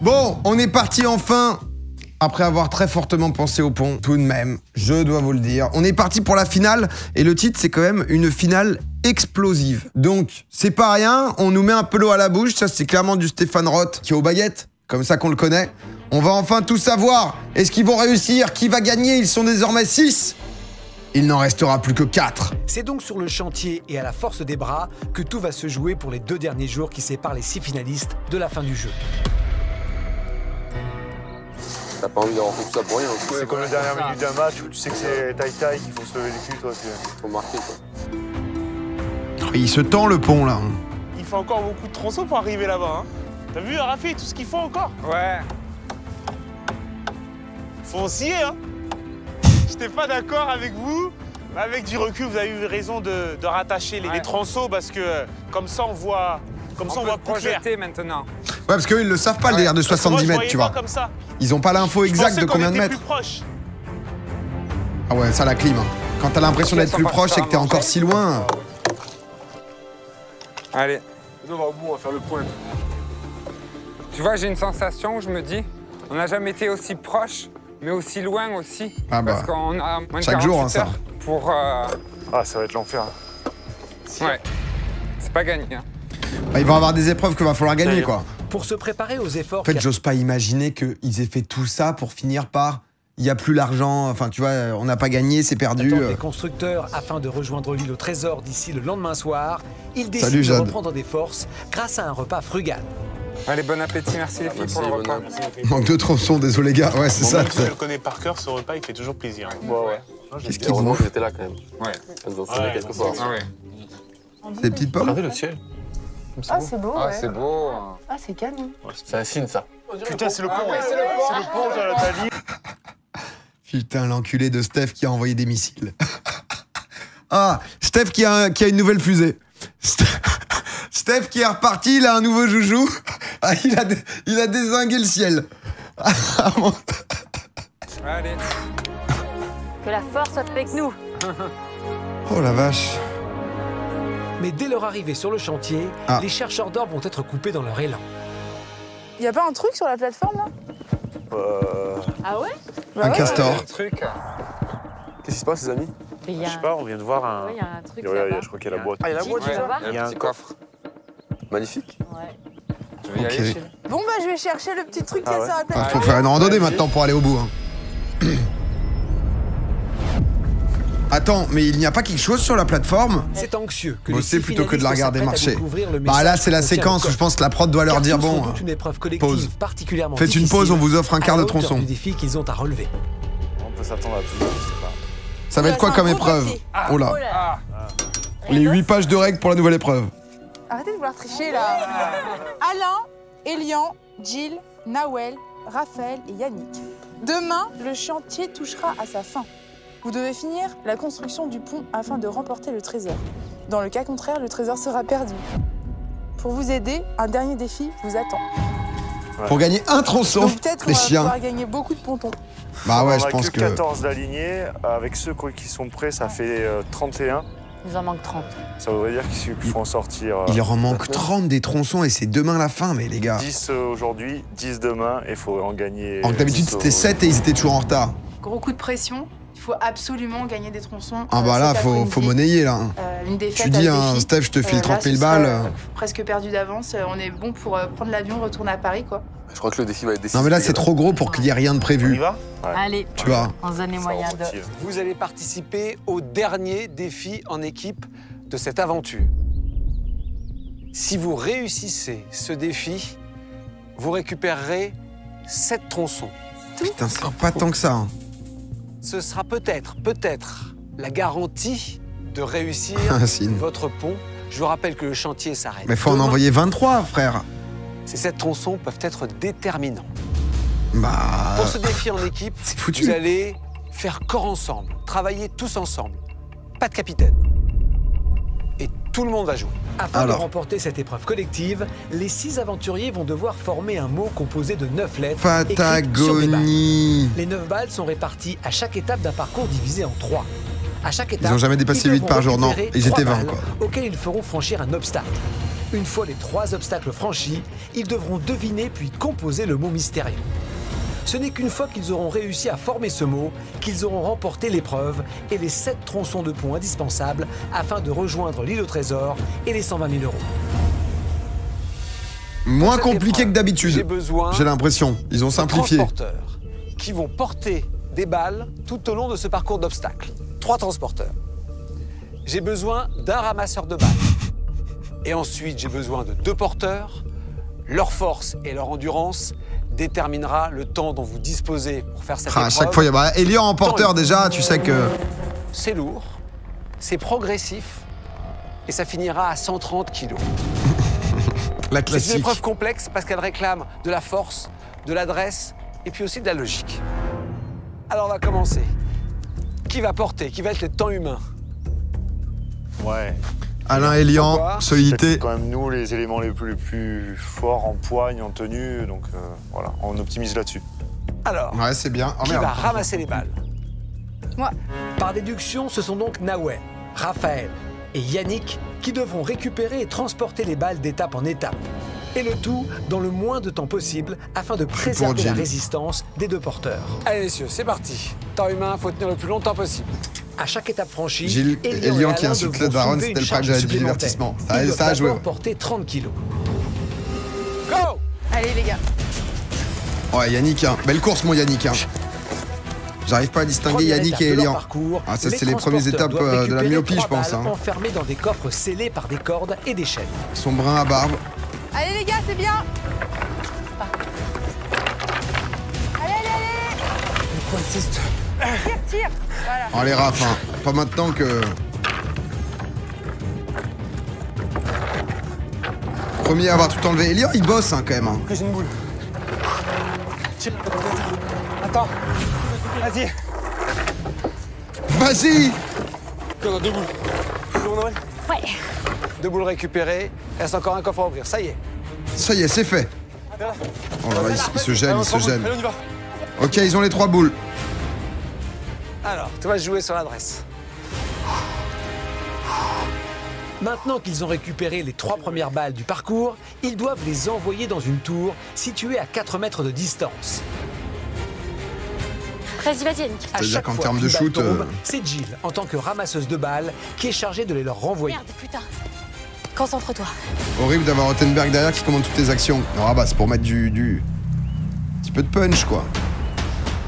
Bon, on est parti enfin. Après avoir très fortement pensé au pont, tout de même, je dois vous le dire. On est parti pour la finale, et le titre, c'est quand même une finale explosive. Donc, c'est pas rien, on nous met un peu l'eau à la bouche, ça c'est clairement du Stéphane Roth qui est aux baguettes, comme ça qu'on le connaît. On va enfin tout savoir. Est-ce qu'ils vont réussir? Qui va gagner? Ils sont désormais 6. Il n'en restera plus que 4. C'est donc sur le chantier et à la force des bras que tout va se jouer pour les 2 derniers jours qui séparent les 6 finalistes de la fin du jeu. T'as pas envie d'avoir fait tout ça pour rien. C'est comme la dernière minute d'un match où tu sais que c'est taille-taille qu'il faut se lever le cul, toi. Faut marquer, quoi. Il se tend le pont, là. Il faut encore beaucoup de tronçons pour arriver là-bas, hein. T'as vu, Rafi, tout ce qu'il faut encore? Ouais. Faut osciller, hein. J'étais pas d'accord avec vous, mais avec du recul, vous avez eu raison de rattacher les tronçons parce que comme ça, on voit... Comme ça, on voit projeter maintenant. Ouais, parce qu'eux, ils le savent pas, le délire de 70 mètres, tu vois. Comme ça. Ils ont pas l'info exacte de combien de mètres. Plus proche. Ah ouais, ça, la clim. Hein. Quand t'as l'impression d'être plus proche et que t'es encore si loin... Allez. On va faire le point. Tu vois, j'ai une sensation où je me dis, on n'a jamais été aussi proche, mais aussi loin aussi. Ah bah. Parce qu'on a moins de chaque jour, hein, 48 heures pour... Ah, ça va être l'enfer. Ouais. C'est pas gagné, hein. Bah, ils vont avoir des épreuves qu'il va falloir gagner, quoi. Pour se préparer aux efforts... En fait, j'ose pas imaginer qu'ils aient fait tout ça pour finir par... Il n'y a plus l'argent, enfin, tu vois, on n'a pas gagné, c'est perdu. Les constructeurs, afin de rejoindre l'île au trésor d'ici le lendemain soir, ils décident Salut, de Jade. reprendre des forces grâce à un repas frugal. Allez, bon appétit, merci les filles pour le repas. Manque de tronçons, désolé, gars. Ouais, c'est ça. Même si je le connais par cœur, ce repas, il fait toujours plaisir. Ouais. Qu'est-ce qu'ils Heureusement bouffent? que j'étais là, quand même. Ouais. Ça nous enseignait quelque chose. Ah ouais. C'est des petites pommes? Regardez le ciel. Ah, c'est beau, Ah, ouais. c'est beau. Ah, c'est canon. C'est un signe, ça. Putain, c'est le pont. C'est le pont de la Thalie. Putain, l'enculé de Steph qui a envoyé des missiles. Ah, Steph qui a une nouvelle fusée. Steph qui est reparti, il a un nouveau joujou. Ah, il a dézingué le ciel. Allez. Que la force soit avec nous. Oh la vache. Mais dès leur arrivée sur le chantier, les chercheurs d'or vont être coupés dans leur élan. Y a pas un truc sur la plateforme là? Ah ouais? Un castor. Le truc. Qu'est-ce qui se passe, les amis? Il y Je a... sais pas, on vient de voir un... Ouais, y a un truc Ouais, là-bas. je crois qu'il y a la boîte. Ah, il y a la boîte, Tu veux voir? Il y a un petit coffre. Magnifique. Ouais. Je vais y aller, Chine. Bon bah je vais chercher le petit truc qu'il y a sur la Ah, plateforme. faut faire une randonnée maintenant pour aller au bout. Hein. Attends, mais il n'y a pas quelque chose sur la plateforme? C'est anxieux que Bosser les 6 plutôt que de la finalistes regarder s'apprêtent à marcher. découvrir le Bah là, message c'est la que contient séquence le où je pense que la prod doit leur Car dire tous sont bon. toute une épreuve collective Pause. particulièrement Faites une difficile, pause, on vous offre un quart de à la hauteur tronçon. du défi qu'ils ont à relever. On peut s'attendre à tout, je sais pas. Ça va être quoi C'est comme un gros épreuve? papier. Oh là. Ah. Les 8 pages de règles pour la nouvelle épreuve. Arrêtez de vouloir tricher là. Alain, Elian, Jill, Nawel, Raphaël et Yannick. Demain, le chantier touchera à sa fin. Vous devez finir la construction du pont afin de remporter le trésor. Dans le cas contraire, le trésor sera perdu. Pour vous aider, un dernier défi vous attend. Pour gagner un tronçon, Donc peut-être qu'on les va chiens. pouvoir gagner beaucoup de pontons. Bah ouais, On je a pense que que... 14 d'alignés. Avec ceux qui sont prêts, ça fait 31. Il nous en manque 30. Ça voudrait dire qu'il faut en sortir Il leur en manque 30 des tronçons et c'est demain la fin, mais les gars. 10 aujourd'hui, 10 demain, et il faut en gagner. Alors que d'habitude 10 c'était 7 et ils étaient toujours en retard. Gros coup de pression. Il faut absolument gagner des tronçons. Ah bah là, faut monnayer là. Une défaite Tu dis, hein, Steph, je te file 30 000 balles. Presque perdu d'avance. On est bon pour prendre l'avion, retourner à Paris, quoi. Je crois que le défi va être décisif. Non mais là c'est trop gros pour qu'il y ait rien de On y prévu. va? Allez, Tu vois. on se donne les Ça moyens de... motive. Vous allez participer au dernier défi en équipe de cette aventure. Si vous réussissez ce défi, vous récupérerez 7 tronçons. Putain, c'est pas tant que ça. Hein. Ce sera peut-être la garantie de réussir Ah, Sine. votre pont. Je vous rappelle que le chantier s'arrête. Mais faut en demain. envoyer 23, frère. Ces 7 tronçons peuvent être déterminants. Bah... Pour ce défi en équipe, c'est foutu. vous allez faire corps ensemble, travailler tous ensemble. Pas de capitaine. Et tout le monde va jouer. Afin Alors. de remporter cette épreuve collective, les 6 aventuriers vont devoir former un mot composé de 9 lettres. écrites sur des balles. Patagonie. Les 9 balles sont réparties à chaque étape d'un parcours divisé en 3. À chaque étape, Ils ont jamais dépassé ils 8 par devront jour, non. récupérer Ils étaient 3 20, balles quoi. Auxquels ils feront franchir un obstacle. Une fois les 3 obstacles franchis, ils devront deviner puis composer le mot mystérieux. Ce n'est qu'une fois qu'ils auront réussi à former ce mot qu'ils auront remporté l'épreuve et les 7 tronçons de pont indispensables afin de rejoindre l'île au trésor et les 120 000 €. Moins Cette compliqué épreuve, que d'habitude. J'ai besoin J'ai l'impression. Ils ont de simplifié. transporteurs qui vont porter des balles tout au long de ce parcours d'obstacles. 3 transporteurs. J'ai besoin d'un ramasseur de balles. Et ensuite, j'ai besoin de 2 porteurs. Leur force et leur endurance déterminera le temps dont vous disposez pour faire cette Ah, à épreuve. chaque fois, il y a... Bah, Elian en porteur, déjà, tu sais que... C'est lourd, c'est progressif et ça finira à 130 kilos. La C'est une classique. épreuve complexe parce qu'elle réclame de la force, de l'adresse et puis aussi de la logique. Alors on va commencer. Qui va porter? Qui va être le temps humain? Ouais. Alain Elian, Pourquoi? solidité. C'est quand même nous les éléments les plus forts en poigne, en tenue, donc voilà, on optimise là-dessus. Alors, Ouais, c'est bien. Oh qui merde. va ramasser les balles? Moi. Par déduction, ce sont donc Nawel, Raphaël et Yannick qui devront récupérer et transporter les balles d'étape en étape. Et le tout dans le moins de temps possible afin de préserver la Jill. résistance des 2 porteurs. Allez messieurs, c'est parti. Temps humain, faut tenir le plus longtemps possible. À chaque étape franchie, Gilles, Elian qui Alain insulte devront le daron, soulever c'était une le pack charge de la supplémentaire. divertissement. Ils doivent Ça a joué. d'abord porter 30 kilos. Go! Allez les gars. Ouais, Yannick, hein. Belle course, mon Yannick. Hein. J'arrive pas à distinguer Première Yannick étape et de leur Elian. parcours, Ah, ça, les c'est les premières transporteurs étapes doivent de la récupérer myopie, 3 je pense. balles Hein. enfermées dans des coffres scellés par des cordes et des chaînes. Son brun à barbe. Allez les gars, c'est bien. Allez, allez, allez. Tire, tire. Voilà. Oh, les rafs, hein. Pas maintenant que... Premier à avoir tout enlevé. Elian, il bosse, hein, quand même. Hein. Que j'ai une boule. Attends. Vas-y. Vas-y. On a 2 boules. C'est bon, Noël? Ouais. 2 boules récupérées. Il reste encore un coffre à ouvrir. Ça y est. Ça y est, c'est fait. Oh là là, il se gêne, il se gêne. Allez, on y va. Ok, ils ont les 3 boules. Alors, tout va se jouer sur l'adresse. Maintenant qu'ils ont récupéré les 3 premières balles du parcours, ils doivent les envoyer dans une tour située à 4 mètres de distance. Vas-y, vas-y, Yannick. À C'est-à-dire chaque qu'en fois termes de qu'une balle shoot, tombe, c'est Jill, en tant que ramasseuse de balles, qui est chargée de les leur renvoyer. Merde, putain. Concentre-toi. Horrible d'avoir Rottenberg derrière qui commande toutes les actions. Non, ah bah, c'est pour mettre du... Un petit peu de punch, quoi.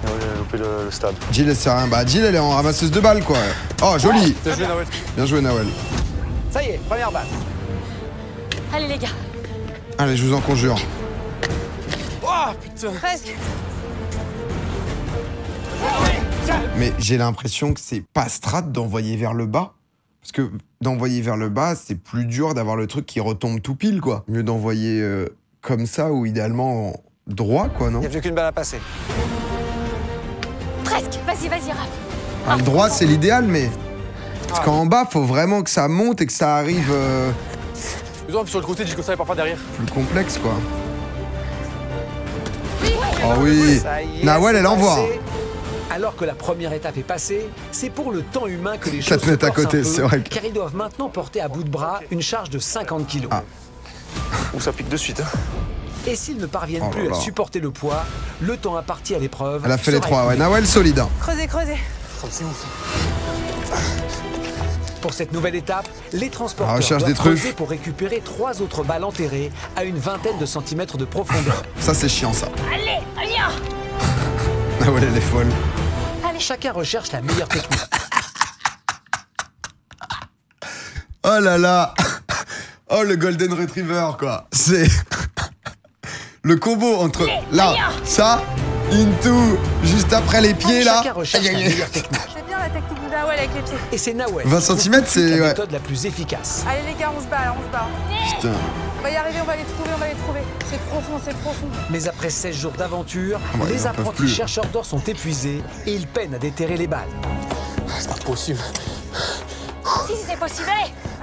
On a loupé le stade. Jill, elle sert à rien. Bah, Jill, elle est en ramasseuse de balles, quoi. Oh, joli. Bien joué, Noël. Bien joué, Nawel. Ça y est, première balle. Allez, les gars. Allez, je vous en conjure. Oh, putain. Presque. Mais j'ai l'impression que c'est pas strat d'envoyer vers le bas. Parce que d'envoyer vers le bas, c'est plus dur d'avoir le truc qui retombe tout pile, quoi. Mieux d'envoyer comme ça ou idéalement droit, quoi, non? Il n'y a plus qu'une balle à passer. Presque. Vas-y, vas-y, Raph. Ah, le droit, c'est l'idéal, mais... Parce qu'en bas, faut vraiment que ça monte et que ça arrive Besoin sur le côté, dis comme ça, et parfois derrière. plus complexe, quoi. Oh oui. Ça y est, Nawel, c'est elle envoie. passé. Alors que la première étape est passée, c'est pour le temps humain que les 4 choses se mètres à corsent côté, un peu, c'est vrai que- car ils doivent maintenant porter à bout de bras une charge de 50 kilos. Ah. Ou ça pique de suite. Hein. Et s'ils ne parviennent Oh là plus là. à supporter le poids, le temps imparti à l'épreuve Elle a fait les sera 3, ouais. écoulé. Nawel, solide. Hein. Creusez, creusez. Pour cette nouvelle étape, les transporteurs Ah, recherche doivent des truffes. creuser pour récupérer 3 autres balles enterrées à une vingtaine de centimètres de profondeur. Ça, c'est chiant, ça. Allez, allez. Nawel, elle est folle. Chacun recherche la meilleure technique. Oh là là. Oh, le Golden Retriever, quoi. C'est... Le combo entre là, ça, into, juste après les pieds, là. Chacun recherche la meilleure technique. C'est bien la technique de Nawel avec les pieds. Et c'est Nawel 20 qui trouve centimètres, tout de suite c'est- la ouais. méthode la plus efficace. Allez les gars, on se bat là, on se bat. Putain. On va y arriver, on va les trouver, on va les trouver. C'est profond, c'est profond. Mais après 16 jours d'aventure, Ouais, ils les en peuvent apprentis plus. chercheurs d'or sont épuisés et ils peinent à déterrer les balles. C'est pas possible. Si, c'est possible.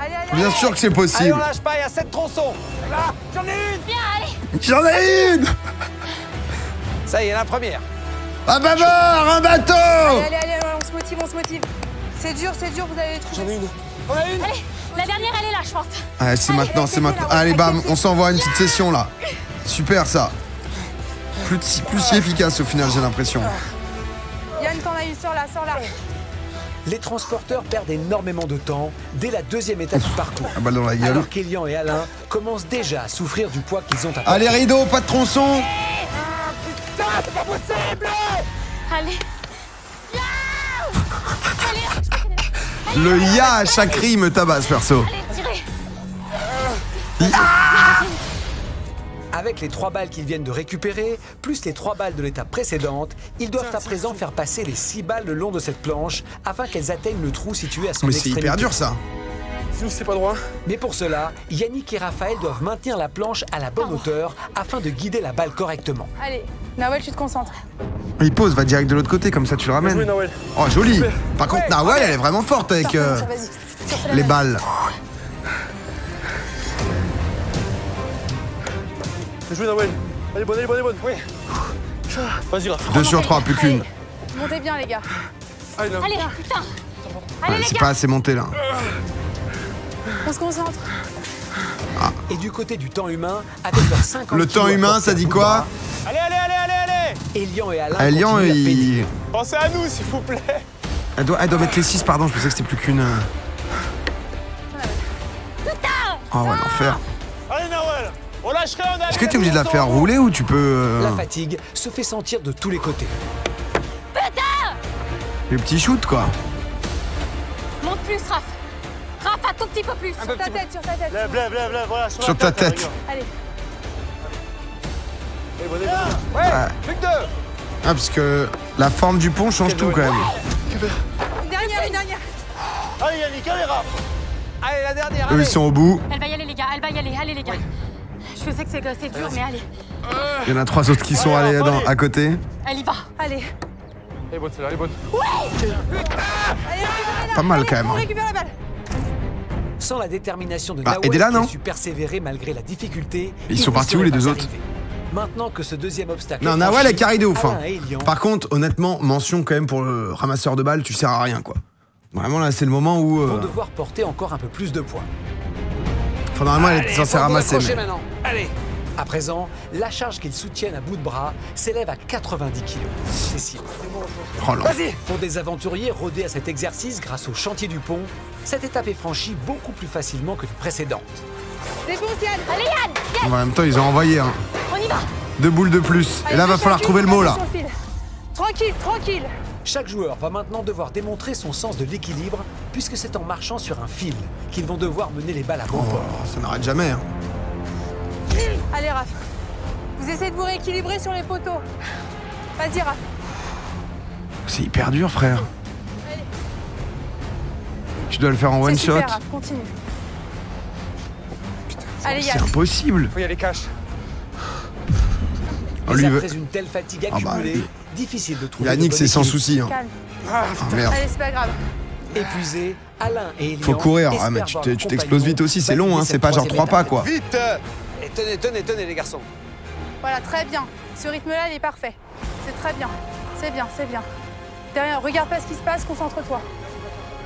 Allez, allez, Bien allez. sûr que c'est Allez, possible. on lâche pas, il y a 7 tronçons. Là, j'en ai une. Bien, allez. J'en ai une. Ça y est, la première. Un bavard, un bateau. Allez, allez, allez, on se motive, on se motive. C'est dur, vous allez les trouver. J'en ai une. Allez, la dernière, elle est là, je pense. Ouais, c'est maintenant, c'est maintenant. Allez, bam, on s'envoie une petite session là. Super ça. Plus si efficace au final, j'ai l'impression. Yann, t'en as une, sors là. Les transporteurs perdent énormément de temps dès la deuxième étape du parcours. La balle dans la gueule. Alors qu'Elian et Alain commencent déjà à souffrir du poids qu'ils ont à porter. Allez, rideau, pas de tronçon. Allez. Le ya à chaque cri me tabasse, perso. Allez, tirez. Avec les 3 balles qu'ils viennent de récupérer, plus les 3 balles de l'étape précédente, ils doivent à présent faire passer les 6 balles le long de cette planche afin qu'elles atteignent le trou situé à son Mais c'est extrémité. hyper dur ça. Sinon, c'est pas droit. Mais pour cela, Yannick et Raphaël doivent maintenir la planche à la bonne hauteur afin de guider la balle correctement. Allez, Nawel, tu te concentres. Il pose, va direct de l'autre côté, comme ça tu le Joué, ramènes. Nawel. Oh, joli. Par contre, Nawel, elle est vraiment forte avec Vas-y. Sors la les balle. balles. Bien joué, Nawel. Elle est bonne. Oui. Vas-y, Raph. 2 sur 3, plus qu'une. Montez bien, les gars. Allez, Nawel. Allez, putain. Ouais, Allez, les c'est gars. pas assez monté là. On se concentre. Et du côté du temps humain, avec leurs 50 Le temps kilos à humain, porter ça à dit bout de quoi? bras, Allez. Elian et Alain Elian, continuent à peiner. il... Pensez à nous, s'il vous plaît. Elle doit mettre les 6, pardon, je pensais que c'était plus qu'une. Oh ouais, l'enfer. Allez, Nawel. On lâcherait, on a. Est-ce que t'es obligé de la faire rouler ou tu peux... La fatigue se fait sentir de tous les côtés. Les petits shoots quoi. Monte plus, Raph. Raph, un tout petit peu plus. Sur ta tête. Lève, voilà. Sur ta tête. Allez. Plus que 2. Ah, parce que la forme du pont change tout quand même. Une dernière. Allez, Yannick, allez, Raph. Allez, la dernière, Eux, ils sont au bout. Elle va y aller, les gars. Elle va y aller. Allez, les gars. Je sais que c'est dur, mais allez. Il y en a 3 autres qui sont allés à côté. Elle y va. Allez. Elle est bonne, celle-là, elle est bonne. Allez, récupère-la. Pas mal, quand même, On hein. récupère la balle. Sans la détermination de Bah, Nawel, aidez-la, qui non a su persévérer malgré la difficulté, Ils sont n'y partis où, seraient les deux pas autres? arrivés. Maintenant que ce deuxième obstacle Non, est Nawel franchi, est carré de ouf. Hein. Alain et Elian Par contre, honnêtement, mention quand même pour le ramasseur de balles, tu sers à rien quoi. Vraiment là, c'est le moment où... vont devoir porter encore un peu plus de poids. Enfin, normalement, elle était censée ramasser. Mais... maintenant. Allez. À présent, la charge qu'ils soutiennent à bout de bras s'élève à 90 kg. C'est si. Oh là. Pour des aventuriers rodés à cet exercice grâce au chantier du pont, cette étape est franchie beaucoup plus facilement que les précédentes. Défonce, Yann. Allez, Yann. En même temps, ils ont envoyé hein. On y va. 2 boules de plus. Et là, Allez, va falloir trouver le mot là. sur le fil. Tranquille. Chaque joueur va maintenant devoir démontrer son sens de l'équilibre, puisque c'est en marchant sur un fil qu'ils vont devoir mener les balles à bon port. Oh, ça n'arrête jamais. Hein. Allez, Raph. Vous essayez de vous rééquilibrer sur les poteaux. Vas-y, Raph. C'est hyper dur, frère. Allez. Tu dois le faire en one C'est shot. super, Raph. Continue. Allez, C'est Yann. impossible. Faut y aller cash. Oh, Mais lui, après une telle fatigue Ah bah, accumulée, lui. difficile de trouver Yannick, le bon c'est sans équilibre. souci. Hein. Calme. Ah, merde. Allez, c'est pas grave. Épuisé, Alain et Elian Faut courir. Ah, espèrent mais voir tu leur t'exploses vite aussi. C'est long, hein. valider C'est cette pas genre 3 troisième pas, quoi. Vite. Et tenez, les garçons. Voilà, très bien. Ce rythme-là, il est parfait. C'est très bien. C'est bien. Derrière, regarde pas ce qui se passe, concentre-toi.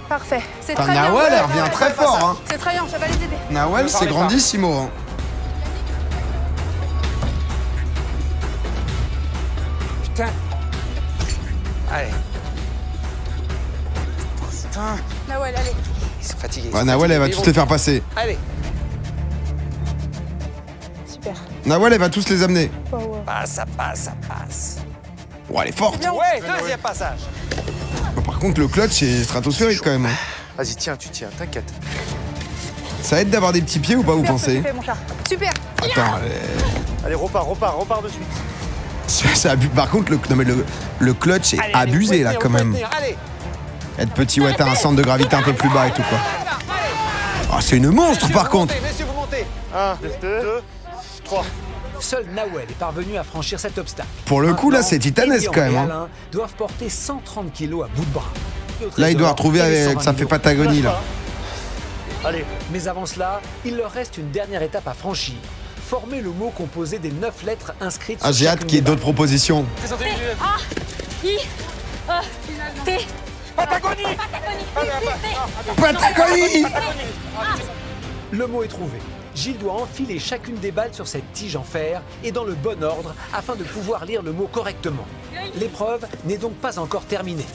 Parfait. C'est Putain, très bien. Nawel, elle revient très fort. Hein. C'est très bien, je vais les aider. Nawel, c'est grandissimo. Hein. Putain. Allez. Nawel, allez. Ils sont fatigués. Ouais, Nawel, elle va tous les faire passer. Allez. Super. Nawel, elle va tous les amener. Ça passe. Oh, elle est forte. Ouais, deuxième passage. Par contre, le clutch est stratosphérique quand même. Hein. Vas-y, tiens, tu tiens, t'inquiète. Ça aide d'avoir des petits pieds ou pas, vous Super ce que pensez? tu fais, mon chat. Super. Attends, Allez, repars de suite. c'est par contre, le clutch est abusé là quand même. Allez. Être petit, ouais, t'as un centre de gravité un peu plus bas et tout quoi. Oh, c'est une monstre par contre. Messieurs, vous montez. 1, 2, 3. Seul Nawel est parvenu à franchir cet obstacle. Pour le coup, là, Maintenant, c'est titanesque Elian quand même. et Hein. Alain doivent porter 130 kilos à bout de bras. Là, il doit retrouver avec. Ça fait Patagonie là. Allez. Mais avant cela, il leur reste une dernière étape à franchir. Former le mot composé des 9 lettres inscrites Ah, sur j'ai hâte chacune qu'il y ait des d'autres propositions. T. Patagonie. Patagonie. Le mot est trouvé. Gilles doit enfiler chacune des balles sur cette tige en fer et dans le bon ordre afin de pouvoir lire le mot correctement. L'épreuve n'est donc pas encore terminée.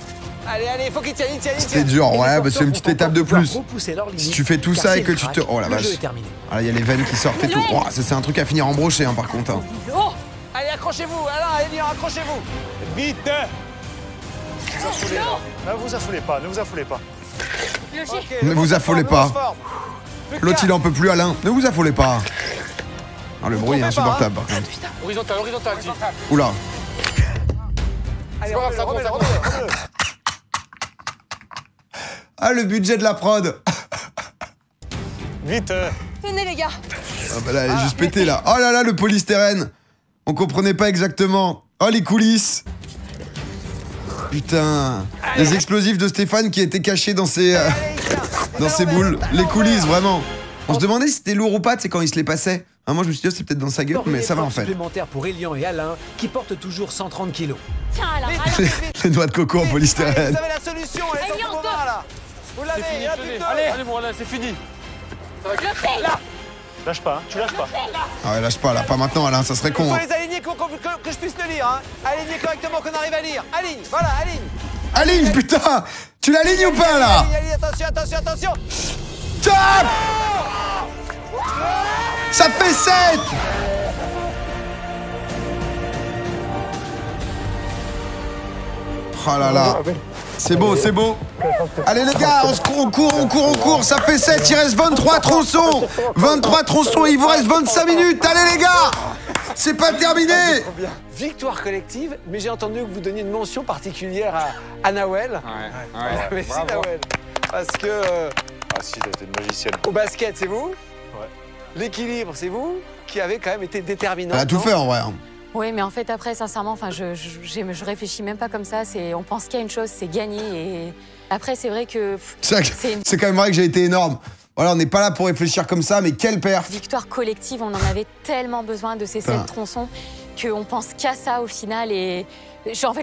Allez, faut qu'il tienne, il tienne. C'était dur, ouais, bah c'est une petite étape de plus. Limites, Si tu fais tout ça et que tu te... Oh la vache. Ah, il y a les veines qui sortent et tout. Oh, ça c'est un truc à finir en brochet hein, par contre. Hein. Oh, allez, accrochez-vous. Allez, Elian, accrochez-vous. Vite. Ne vous affolez pas, ne vous affolez pas. Okay, Ne vous affolez pas. L'autre il en peut plus, Alain. Ne vous affolez pas. Ah, le bruit est insupportable par contre. Horizontal, dis. Oula. Allez, remets-le. Ah, le budget de la prod. Vite. Tenez, les gars. Ah bah là, elle est juste pétée là. Oh là là, le polystyrène. On comprenait pas exactement. Oh, les coulisses. Putain. Les explosifs de Stéphane qui étaient cachés dans ses boules. Les coulisses, vraiment. On se demandait si c'était lourd ou pas, tu sais, quand il se les passait. Hein, moi, je me suis dit, c'est peut-être dans sa gueule, mais ça va en fait. Supplémentaire pour Elian et Alain, qui portent toujours 130 kilos. Tiens, Alain, Les noix de coco en polystyrène. Vous avez la solution, elle est dans vos mains, là. Vous l'avez, il y en a plus que deux. Allez, bon, là, c'est fini. Lâche pas, hein, tu lâches pas. Ah ouais, lâche pas là, pas maintenant, Alain, ça serait con. Il faut Hein. les aligner que je puisse le lire. Hein. Alignez correctement, qu'on arrive à lire. Aligne, voilà, aligne. Aligne, putain. Tu l'alignes ou pas là? Aligne, attention. Top. Ça fait 7. Oh là là. C'est beau. Allez les gars, on court. Ça fait 7, il reste 23 tronçons. 23 tronçons, il vous reste 25 minutes. Allez les gars. C'est pas terminé. Victoire collective, mais j'ai entendu que vous donniez une mention particulière à Nawel. Ouais. Merci Nawel. Parce que Ah si, t'as été une magicienne. au basket, c'est vous. Ouais. L'équilibre, c'est vous qui avez quand même été déterminant. Elle a tout fait en vrai. Hein. Oui, mais en fait, après, sincèrement, enfin, je réfléchis même pas comme ça. On pense qu'il y a une chose, c'est gagner. Et après, c'est vrai que C'est quand même vrai que j'ai été énorme. Voilà, on n'est pas là pour réfléchir comme ça, mais quelle perf. victoire collective, on en avait tellement besoin de ces 7 tronçons qu'on pense qu'à ça au final. Et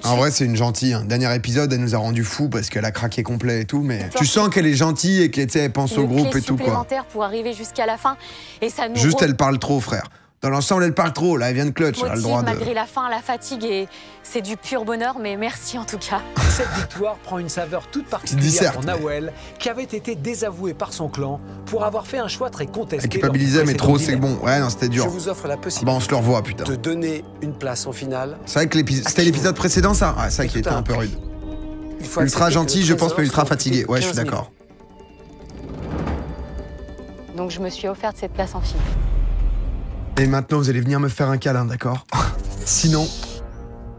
en vrai, c'est une gentille. Hein. Dernier épisode, elle nous a rendu fous parce qu'elle a craqué complet et tout, mais tu sens qu'elle est gentille et qu'elle pense au groupe et tout quoi. Supplémentaire pour arriver jusqu'à la fin. Et ça nous Juste, elle parle trop, frère. Dans l'ensemble, elle parle trop. Là, elle vient de clutch. Elle a le droit de... malgré la faim, la fatigue, et c'est du pur bonheur, mais merci en tout cas. Cette victoire prend une saveur toute particulière pour Nawel, qui avait été désavoué par son clan pour avoir fait un choix très contesté. Elle culpabilisait, mais trop, c'est bon. Ouais, non, c'était dur. Je vous offre la possibilité on se le revoit, putain. de donner une place en finale. C'est vrai que c'était l'épisode précédent, ça? Ah, c'est vrai qu'il était un peu rude. Ultra gentil, je pense, mais ultra fatigué. Ouais, je suis d'accord. Donc je me suis offerte cette place en finale. Et maintenant, vous allez venir me faire un câlin, d'accord? Sinon,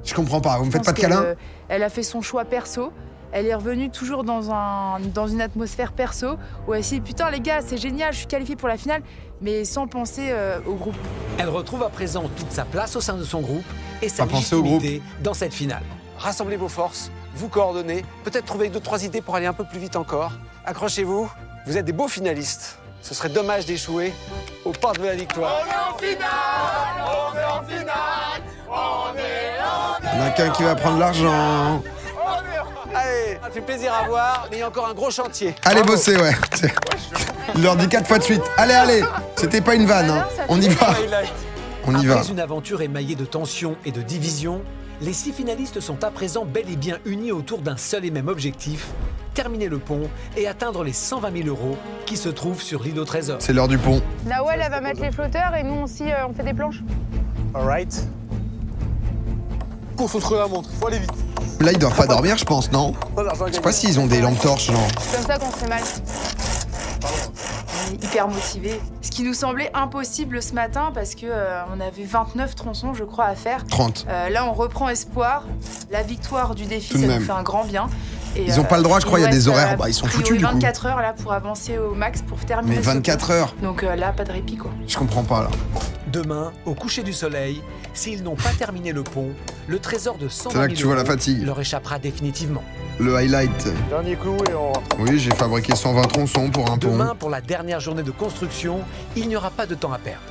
je comprends pas. Vous me faites pas de câlin? Elle a fait son choix perso. Elle est revenue toujours dans une atmosphère perso où elle s'est dit putain les gars, c'est génial, je suis qualifiée pour la finale, mais sans penser au groupe. Elle retrouve à présent toute sa place au sein de son groupe et sa Pas penser au groupe. légitimité dans cette finale. Rassemblez vos forces, vous coordonnez, peut-être trouver 2-3 idées pour aller un peu plus vite encore. Accrochez-vous, vous êtes des beaux finalistes. Ce serait dommage d'échouer aux portes de la victoire. Il y en a qu'un qui va prendre l'argent. Allez, ça fait plaisir à voir, mais il y a encore un gros chantier. Allez bosser, ouais. Il leur dit 4 fois de suite. Allez. C'était pas une vanne, hein. On y va. On y va. Après une aventure émaillée de tensions et de divisions, les 6 finalistes sont à présent bel et bien unis autour d'un seul et même objectif, terminer le pont et atteindre les 120 000 € qui se trouvent sur l'île au trésor. C'est l'heure du pont. Nawel, elle va mettre les flotteurs et nous aussi, on fait des planches. Alright. Concentre la montre, faut aller vite. Là, ils doivent pas dormir, je pense, non? Je sais pas s'ils ont des lampes torches, genre. C'est comme ça qu'on se fait mal. On est hyper motivés. Ce qui nous semblait impossible ce matin parce que on avait 29 tronçons, je crois, à faire. 30. Là, on reprend espoir. La victoire du défi, Tout de ça même. nous fait un grand bien. Et, Ils ont pas le droit, je crois, il y a des horaires. Bah, ils sont foutus, du coup. 24 heures là pour avancer au max pour terminer. Mais 24 heures? Donc là, pas de répit, quoi. Je comprends pas, là. Demain, au coucher du soleil, s'ils n'ont pas terminé le pont, le trésor de 120 C'est là 000 que tu vois la € fatigue. leur échappera définitivement. Le highlight. Dernier clou et on... Oui, j'ai fabriqué 120 tronçons pour un pont. Demain, pour la dernière journée de construction, il n'y aura pas de temps à perdre.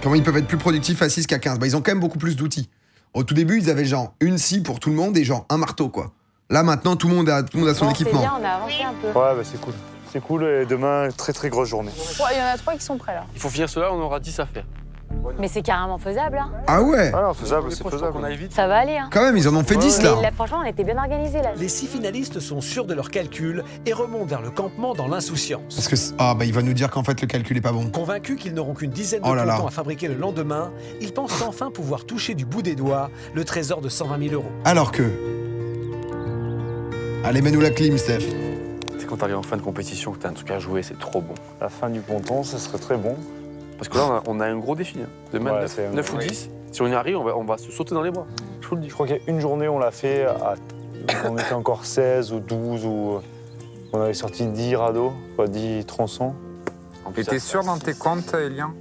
Comment ils peuvent être plus productifs à 6 qu'à 15? Bah, ils ont quand même beaucoup plus d'outils. Au tout début, ils avaient genre une scie pour tout le monde et genre un marteau, quoi. Là, maintenant, tout le monde a son équipement. C'est bien, on a avancé un peu. Ouais, bah c'est cool. C'est cool et demain, très grosse journée. Il y en a 3 qui sont prêts là. Il faut finir cela, on aura 10 à faire. Mais c'est carrément faisable, hein. Ah ouais? Ah non, faisable, c'est faisable. On aille vite. Ça va aller, hein. Quand même, ils en ont fait 10 là. Mais là, franchement, on était bien organisés là. Les 6 finalistes sont sûrs de leurs calculs et remontent vers le campement dans l'insouciance. Parce que il va nous dire qu'en fait le calcul est pas bon. Convaincus qu'ils n'auront qu'une dizaine de pontons à fabriquer le lendemain, ils pensent enfin pouvoir toucher du bout des doigts le trésor de 120 000 €. Alors que... Allez, mets-nous la clim, Steph. C'est quand t'arrives en fin de compétition que t'as un truc à jouer, c'est trop bon. La fin du ponton, ça serait très bon. Parce que là, on a un gros défi. Hein. Demain, Ouais, 9 ou 10. Si on y arrive, on va se sauter dans les bras. Je vous le dis. Je crois qu'il y a une journée, on l'a fait, on était encore 16 ou 12, ou on avait sorti 10 radeaux, 10 tronçons. Et t'es sûr dans tes comptes, Elian?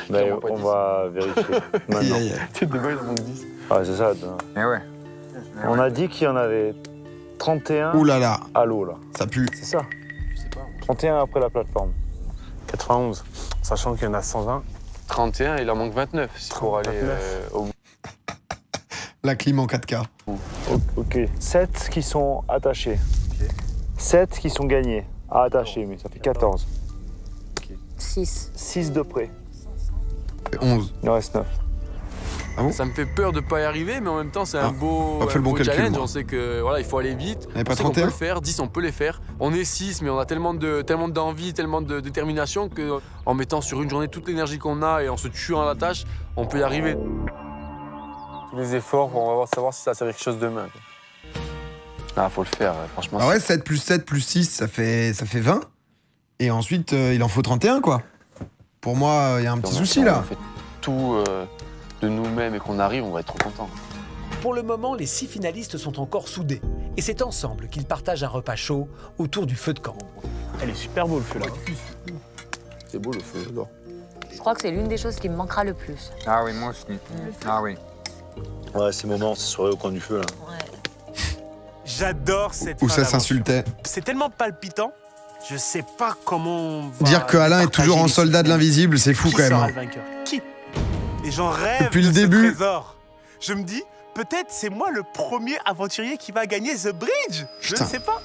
Ben, on va vérifier maintenant. Demain, il en manque 10. Ah, c'est ça. Eh ouais. On a dit qu'il y en avait 31 Ouh là là, à l'eau, là. ça pue. C'est ça. 31 après la plateforme. 91, sachant qu'il y en a 120. 31, il en manque 29 pour aller au bout. La clim en 4K. Ok. 7 qui sont attachés. 7 qui sont gagnés. À attacher, mais ça fait 14. 6. 6 de près. 11. Il en reste 9. Ça me fait peur de ne pas y arriver, mais en même temps, c'est un beau, on fait le bon calcul, challenge. moi. On sait que voilà, il faut aller vite. On n'est pas sait qu'on peut 31? le faire, 10, on peut les faire. On est 6, mais on a tellement d'envie, tellement de détermination qu'en mettant sur une journée toute l'énergie qu'on a et en se tuant à la tâche, on peut y arriver. Tous les efforts, on va savoir si ça sert à quelque chose demain. Ah, faut le faire, franchement. Ah ouais, 7 plus 7 plus 6, ça fait 20. Et ensuite, il en faut 31, quoi. Pour moi, il y a un petit souci, là. On fait tout de nous-mêmes et qu'on arrive, on va être trop contents. Pour le moment, les 6 finalistes sont encore soudés. Et c'est ensemble qu'ils partagent un repas chaud autour du feu de camp. Elle est super beau le feu là. C'est beau le feu, j'adore. Je crois que c'est l'une des choses qui me manquera le plus. Ah oui, moi aussi. Ah oui. Ouais, ces moments, ces soirées au coin du feu, là. J'adore cette Où fin ça d'aventure. s'insultait. C'est tellement palpitant, je sais pas comment on va Dire que Alain est toujours en partager soldat les de l'invisible, c'est fou Qui quand même. sera hein. le vainqueur? Qui? Et j'en rêve Depuis de le ce début. trésor. Je me dis, peut-être c'est moi le premier aventurier qui va gagner The Bridge. Je Putain. ne sais pas.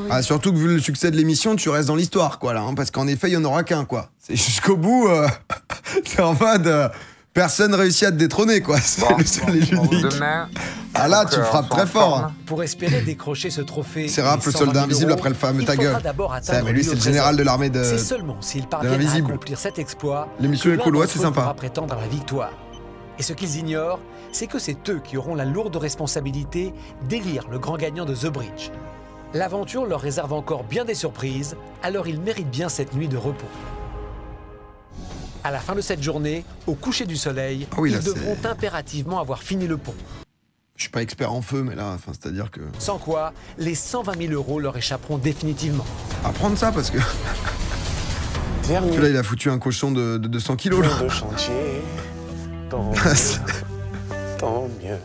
Ah, surtout que vu le succès de l'émission, tu restes dans l'histoire, quoi, là. Hein, parce qu'en effet, il n'y en aura qu'un, quoi. C'est jusqu'au bout, c'est en mode... personne réussit à te détrôner, quoi. C'est le seul et l'unique. Demain. Ah là, tu donc, frappes on s'en très fort. forme. hein. Pour espérer décrocher ce trophée, C'est rap, les le 120 000 soldat invisible €, après le fameux il ta faudra gueule. d'abord Ça, atteindre mais lui, c'est le général de l'armée de... C'est seulement s'ils parviennent à l'invisible. accomplir cet exploit L'émission que est l'un colo, d'entre c'est eux sympa. pourra prétendre à la victoire. Et ce qu'ils ignorent, c'est que c'est eux qui auront la lourde responsabilité d'élire le grand gagnant de The Bridge. L'aventure leur réserve encore bien des surprises, alors ils méritent bien cette nuit de repos. À la fin de cette journée, au coucher du soleil, Ah oui, là, ils devront impérativement avoir fini le pont. Je suis pas expert en feu, mais là, enfin, c'est-à-dire que... Sans quoi, les 120 000 € leur échapperont définitivement. Apprendre ça, parce que... Là, il a foutu un cochon de 200 kilos, là. De chantier, tant mieux.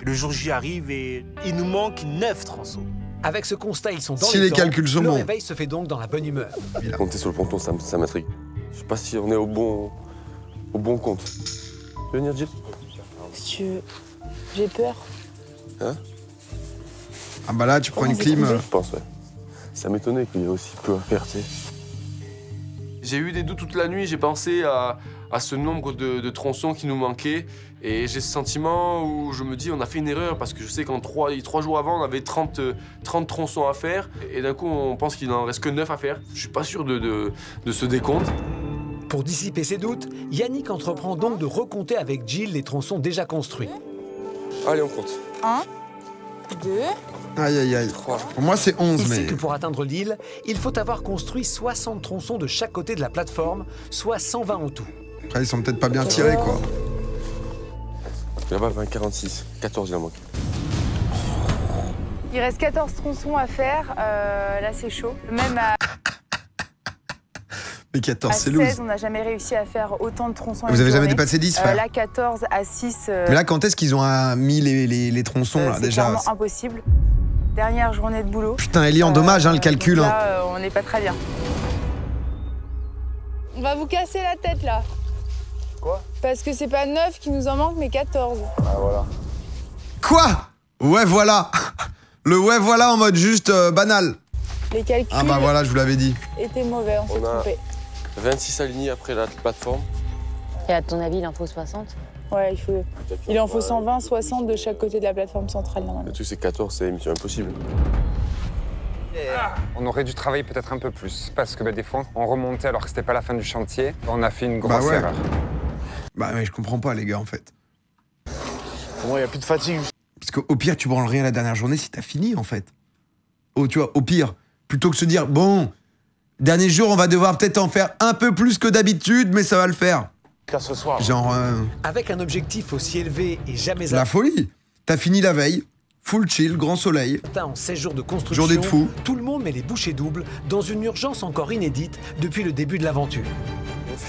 Le jour J arrive et il nous manque 9 tronçons. Avec ce constat, ils sont dans Si les les temps. calculs sont Le bons. réveil se fait donc dans la bonne humeur. Compter sur le ponton, ça m'intrigue. Je sais pas si on est au bon compte. Tu veux venir, Jill? Si tu veux. J'ai peur. Hein? Ah bah là, tu prends une clim... Je pense, ouais. Ça m'étonnait qu'il y ait aussi peu à faire, tu sais. J'ai eu des doutes toute la nuit, j'ai pensé à ce nombre de tronçons qui nous manquaient. Et j'ai ce sentiment où je me dis, on a fait une erreur parce que je sais qu'en 3 jours avant, on avait 30 tronçons à faire. Et d'un coup, on pense qu'il n'en reste que 9 à faire. Je suis pas sûr de ce décompte. Pour dissiper ses doutes, Yannick entreprend donc de recompter avec Jill les tronçons déjà construits. Allez, on compte. 1, 2, Aïe, aïe, aïe. 3. Pour moi, c'est 11, Il mais... sait que pour atteindre l'île, il faut avoir construit 60 tronçons de chaque côté de la plateforme, soit 120 en tout. Après, ils sont peut-être pas bien tirés, quoi. Là-bas, 20, 46. 14, il en manque. Il reste 14 tronçons à faire. Là, c'est chaud. Même à, Mais 14, à c'est 16, loose. on n'a jamais réussi à faire autant de tronçons. Vous avez jamais dépassé 10, frère? Là, 14 à 6. Mais là, quand est-ce qu'ils ont mis les tronçons, là, c'est déjà? clairement impossible. Dernière journée de boulot. Putain, Elian, dommage, hein, le calcul. donc Hein. là, on n'est pas très bien. On va vous casser la tête, là. Quoi? Parce que c'est pas 9 qui nous en manque, mais 14. Ah, voilà. Quoi? Ouais, voilà. Le ouais, voilà en mode juste banal. Les calculs Ah bah voilà, je vous l'avais dit. étaient mauvais, on s'est trompé. 26 alignés après la plateforme. Et à ton avis, il en faut 60? Ouais, il en faut 120, 60 de chaque côté de la plateforme centrale normalement. Le truc, c'est 14, c'est mission impossible. On aurait dû travailler peut-être un peu plus, parce que des fois, on remontait alors que c'était pas la fin du chantier. On a fait une grosse erreur. Bah ouais, je comprends pas les gars en fait. Pour moi, il n'y a plus de fatigue. Parce qu'au pire, tu branles rien la dernière journée si t'as fini en fait. Oh, tu vois, au pire, plutôt que se dire, bon, dernier jour, on va devoir peut-être en faire un peu plus que d'habitude, mais ça va le faire. Car ce soir. Genre. Avec un objectif aussi élevé et jamais La folie. T'as fini la veille, full chill, grand soleil. en 16 jours de construction, Journée de fou. tout le monde met les bouchées doubles dans une urgence encore inédite depuis le début de l'aventure.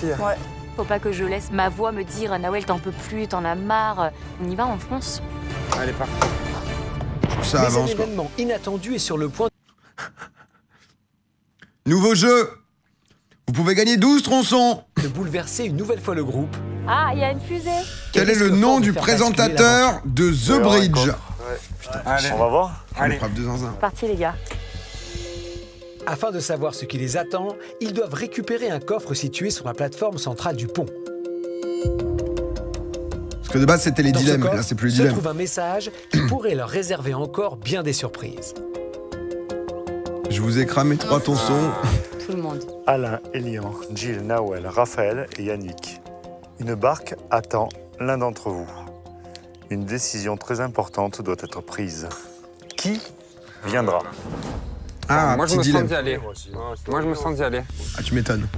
Ouais. Faut pas que je laisse ma voix me dire Nawel, t'en peux plus, t'en as marre. On y va, on fonce. Allez, parti. Ça Mais avance un quoi. événement inattendu est sur le point Nouveau jeu. Vous pouvez gagner 12 tronçons. de bouleverser une nouvelle fois le groupe. Ah, il y a une fusée. Quel est le nom du présentateur de The Bridge? Allez. On va voir. Allez. L'épreuve de zinzin. Parti, les gars. Afin de savoir ce qui les attend, ils doivent récupérer un coffre situé sur la plateforme centrale du pont. Parce que de base, c'était les Dans ce dilemmes. coffre Là, c'est plus les se dilemmes. trouve un message qui pourrait leur réserver encore bien des surprises. Je vous ai cramé 3 tronçons. Tout le monde. Alain, Elian, Jill, Nawel, Raphaël et Yannick. Une barque attend l'un d'entre vous. Une décision très importante doit être prise. Qui viendra? Ah, Moi, je petit me sens dilemme. d'y aller. Moi, je me sens d'y aller. Ah, tu m'étonnes.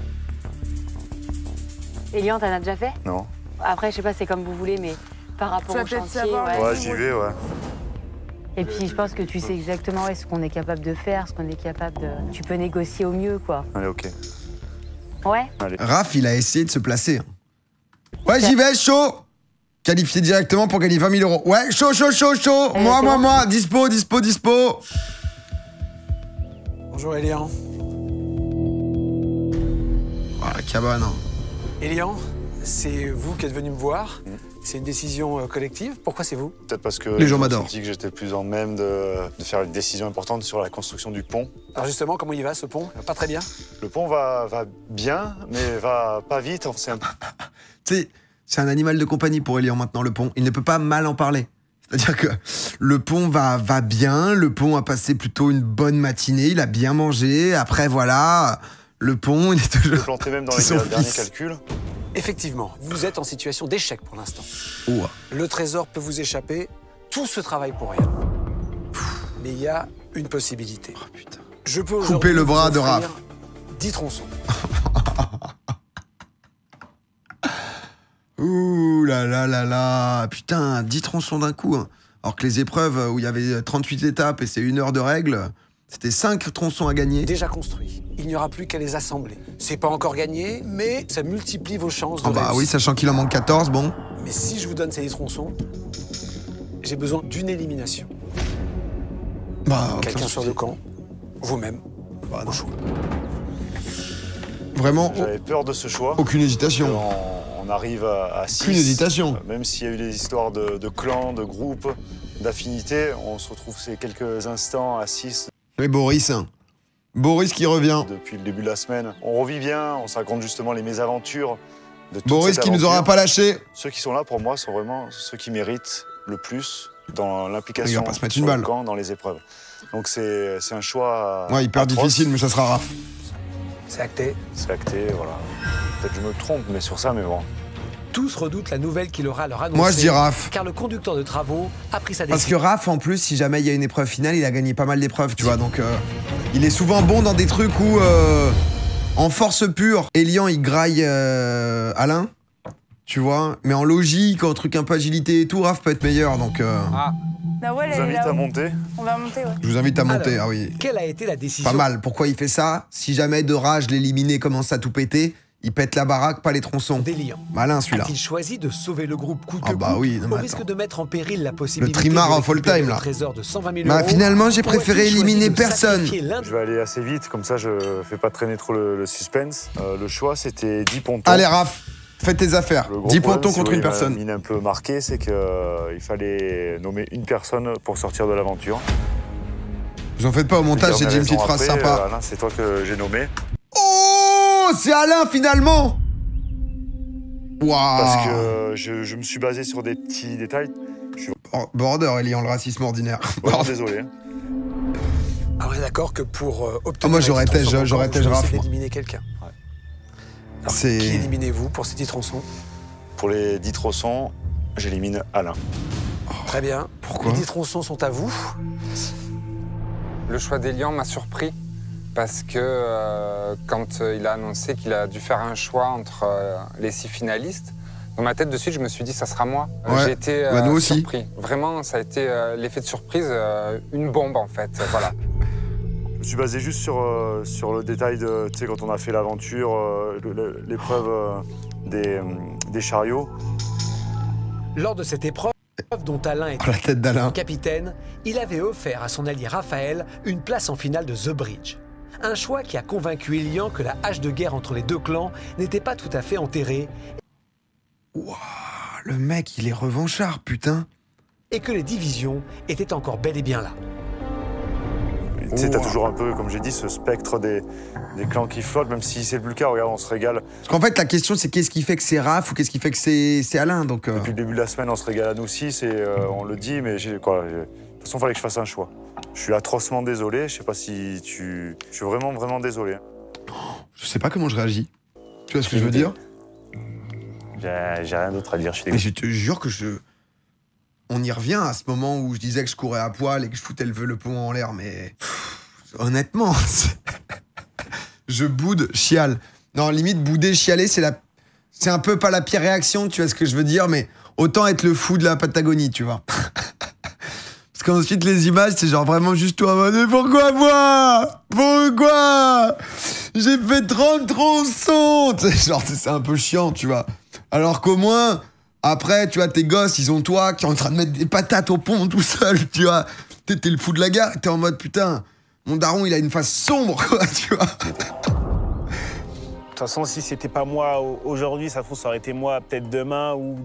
Elian, t'en as déjà fait? Non. Après, je sais pas, c'est comme vous voulez, mais par rapport Tu vas au peut-être chantier, savoir, ouais. Ouais, j'y vais, ouais. Et puis, je pense que tu sais exactement ce qu'on est capable de faire, ce qu'on est capable de... Tu peux négocier au mieux, quoi. Allez, ok. Ouais? Raph, il a essayé de se placer. Ouais, j'y vais, chaud. Qualifié directement pour gagner 20 000 €. Ouais, chaud, chaud, chaud, chaud. Moi. Dispo. Bonjour Elian. Ah, la cabane. Hein. Elian, c'est vous qui êtes venu me voir. C'est une décision collective. Pourquoi c'est vous? Peut-être parce que Les gens j'ai m'adorent. senti que j'étais plus en même de faire une décision importante sur la construction du pont. Alors justement, comment il va ce pont? Pas très bien. Le pont va bien, mais va pas vite. C'est un... Tu sais, c'est un animal de compagnie pour Elian maintenant, le pont. Il ne peut pas mal en parler. C'est-à-dire que le pont va bien, le pont a passé plutôt une bonne matinée, il a bien mangé. Après, voilà, le pont, il est toujours... planté même dans C'est les son derniers fils. calculs. Effectivement, vous êtes en situation d'échec pour l'instant. Ouah. Le trésor peut vous échapper, tout ce travail pour rien. Mais il y a une possibilité. Oh, putain. Je peux Couper aujourd'hui le bras vous de offrir Raph. 10 tronçons. Ouh là là là là. Putain, 10 tronçons d'un coup. Hein. Alors que les épreuves où il y avait 38 étapes et c'est 1 heure de règle, c'était 5 tronçons à gagner. Déjà construits. Il n'y aura plus qu'à les assembler. C'est pas encore gagné, mais ça multiplie vos chances de Ah bah réussir. oui, sachant qu'il en manque 14, bon. Mais si je vous donne ces 10 tronçons, j'ai besoin d'une élimination. Bah, aucun Quelqu'un sur souci. le camp, vous-même, Bah, au non. choix. Vraiment, J'avais peur de ce choix. aucune hésitation. On arrive à 6. Aucune hésitation. Même s'il y a eu des histoires de clans, de groupes, d'affinités, on se retrouve ces quelques instants à 6 Mais Boris, hein. Boris qui revient. depuis le début de la semaine. On revit bien, on se raconte justement les mésaventures de toute Boris cette qui nous aura aventure. pas lâché. Ceux qui sont là, pour moi, sont vraiment ceux qui méritent le plus dans l'implication Il va pas se mettre sur une le balle. camp, dans les épreuves. Donc c'est un choix Ouais, hyper atroce. difficile, mais ça sera Raph. C'est acté. C'est acté, voilà. Peut-être que je me trompe, mais sur ça, mais bon. Tous redoutent la nouvelle qu'il aura à leur annoncer. Moi, je dis Raph. Car le conducteur de travaux a pris sa Parce que décision. Raph, en plus, si jamais il y a une épreuve finale, il a gagné pas mal d'épreuves, tu vois. Donc, il est souvent bon dans des trucs où, en force pure, Elian, il graille Alain, tu vois. Mais en logique, en truc un peu agilité et tout, Raph peut être meilleur. Donc, Nawel, Je vous elle est invite à là-haut. monter. On va monter, ouais. je vous invite à monter. Alors, Ah oui, Quelle a été la décision? pas mal. Pourquoi il fait ça? Si jamais de rage, l'éliminé commence à tout péter, il pète la baraque, pas les tronçons. D'Elian. Malin, celui-là. A-t-il choisi de sauver le groupe coûte Ah que bah coûte, oui, non, mais au risque attends. de mettre en péril la possibilité trimard de en full récupérer time, le là. trésor de 120 000 Bah, euros? finalement, j'ai Ou a-t-il préféré choisi éliminer de personne. sacrifier l'un Je vais aller assez vite, comme ça je fais pas traîner trop le suspense. Le choix, c'était 10 pontons. Allez, Raph, fais tes affaires. Le gros 10 problème, pontons si contre vous une voyez ma personne. mine un peu marquée, c'est qu'il fallait nommer une personne pour sortir de l'aventure. Vous en faites pas au montage, j'ai dit une petite phrase sympa. Alain, c'est toi que j'ai nommé. Oh, c'est Alain finalement. Waouh. Parce que je me suis basé sur des petits détails. Border est liant le racisme ordinaire. Vraiment désolé. Alors, on est d'accord que pour obtenir. Moi, j'aurais été Raph. d'éliminer quelqu'un. Ouais. Alors, qui éliminez-vous pour ces 10 tronçons? Pour les 10 tronçons, j'élimine Alain. Très bien. Pourquoi? Les 10 tronçons sont à vous. Le choix d'Elian m'a surpris parce que quand il a annoncé qu'il a dû faire un choix entre les 6 finalistes, dans ma tête de suite, je me suis dit ça sera moi. Ouais. J'ai été Nous aussi. surpris. Vraiment, ça a été l'effet de surprise, une bombe en fait. Voilà. Je me suis basé juste sur le détail de, tu sais, quand on a fait l'aventure, l'épreuve des chariots. Lors de cette épreuve dont Alain était La tête d'Alain. capitaine, il avait offert à son allié Raphaël une place en finale de The Bridge. Un choix qui a convaincu Elian que la hache de guerre entre les deux clans n'était pas tout à fait enterrée. Waouh, le mec, il est revanchard, putain. Et que les divisions étaient encore bel et bien là. Tu sais, t'as toujours un peu, comme j'ai dit, ce spectre des clans qui flottent, même si c'est plus le cas, regarde, on se régale. Parce qu'en fait, la question, c'est qu'est-ce qui fait que c'est Raph ou qu'est-ce qui fait que c'est Alain, donc... Depuis le début de la semaine, on se régale à nous six, et on le dit, mais de toute façon, il fallait que je fasse un choix. Je suis atrocement désolé, je sais pas si tu... Je suis vraiment, vraiment désolé. Je sais pas comment je réagis. Tu vois ce que je veux dire? J'ai rien d'autre à dire, je suis Mais dégoûté. je te jure que on y revient à ce moment où je disais que je courais à poil et que je foutais le pont en l'air, mais... honnêtement, je boude, chiale. Non, limite, bouder, chialer, c'est un peu pas la pire réaction, tu vois ce que je veux dire, mais autant être le fou de la Patagonie, tu vois. Parce qu'ensuite, les images, c'est genre vraiment juste toi, mais pourquoi moi? Pourquoi? J'ai fait 30 tronçons. Genre, c'est un peu chiant, tu vois. Alors qu'au moins, après, tu vois, tes gosses, ils ont toi qui est en train de mettre des patates au pont tout seul, tu vois. T'es le fou de la gare, t'es en mode, putain, mon daron, il a une face sombre, quoi, tu vois. De toute façon, si c'était pas moi aujourd'hui, ça se trouve, ça aurait été moi peut-être demain ou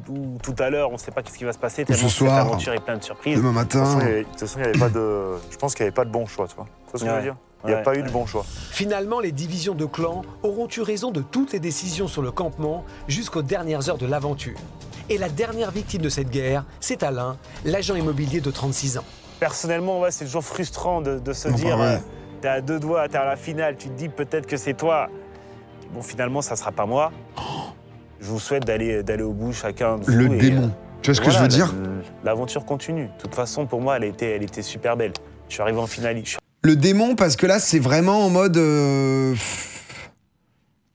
tout à l'heure. On sait pas ce qui va se passer. Tellement Ce soir, cette aventure est pleine de surprises. Demain matin. De toute façon, il y avait pas de... Je pense qu'il n'y avait pas de bon choix, tu vois. Tu vois ce que je veux dire? Il n'y a pas eu de bon choix. Finalement, les divisions de clans auront eu raison de toutes les décisions sur le campement jusqu'aux dernières heures de l'aventure. Et la dernière victime de cette guerre, c'est Alain, l'agent immobilier de 36 ans. Personnellement, ouais, c'est toujours frustrant de se Non, dire, bah ouais. t'es à 2 doigts, t'es à la finale, tu te dis peut-être que c'est toi. Bon, finalement, ça sera pas moi. Je vous souhaite d'aller au bout chacun de vous. Le démon. Tu vois ce que je veux dire? L'aventure continue. De toute façon, pour moi, elle était super belle. Je suis arrivé en finale. Le démon, parce que là, c'est vraiment en mode...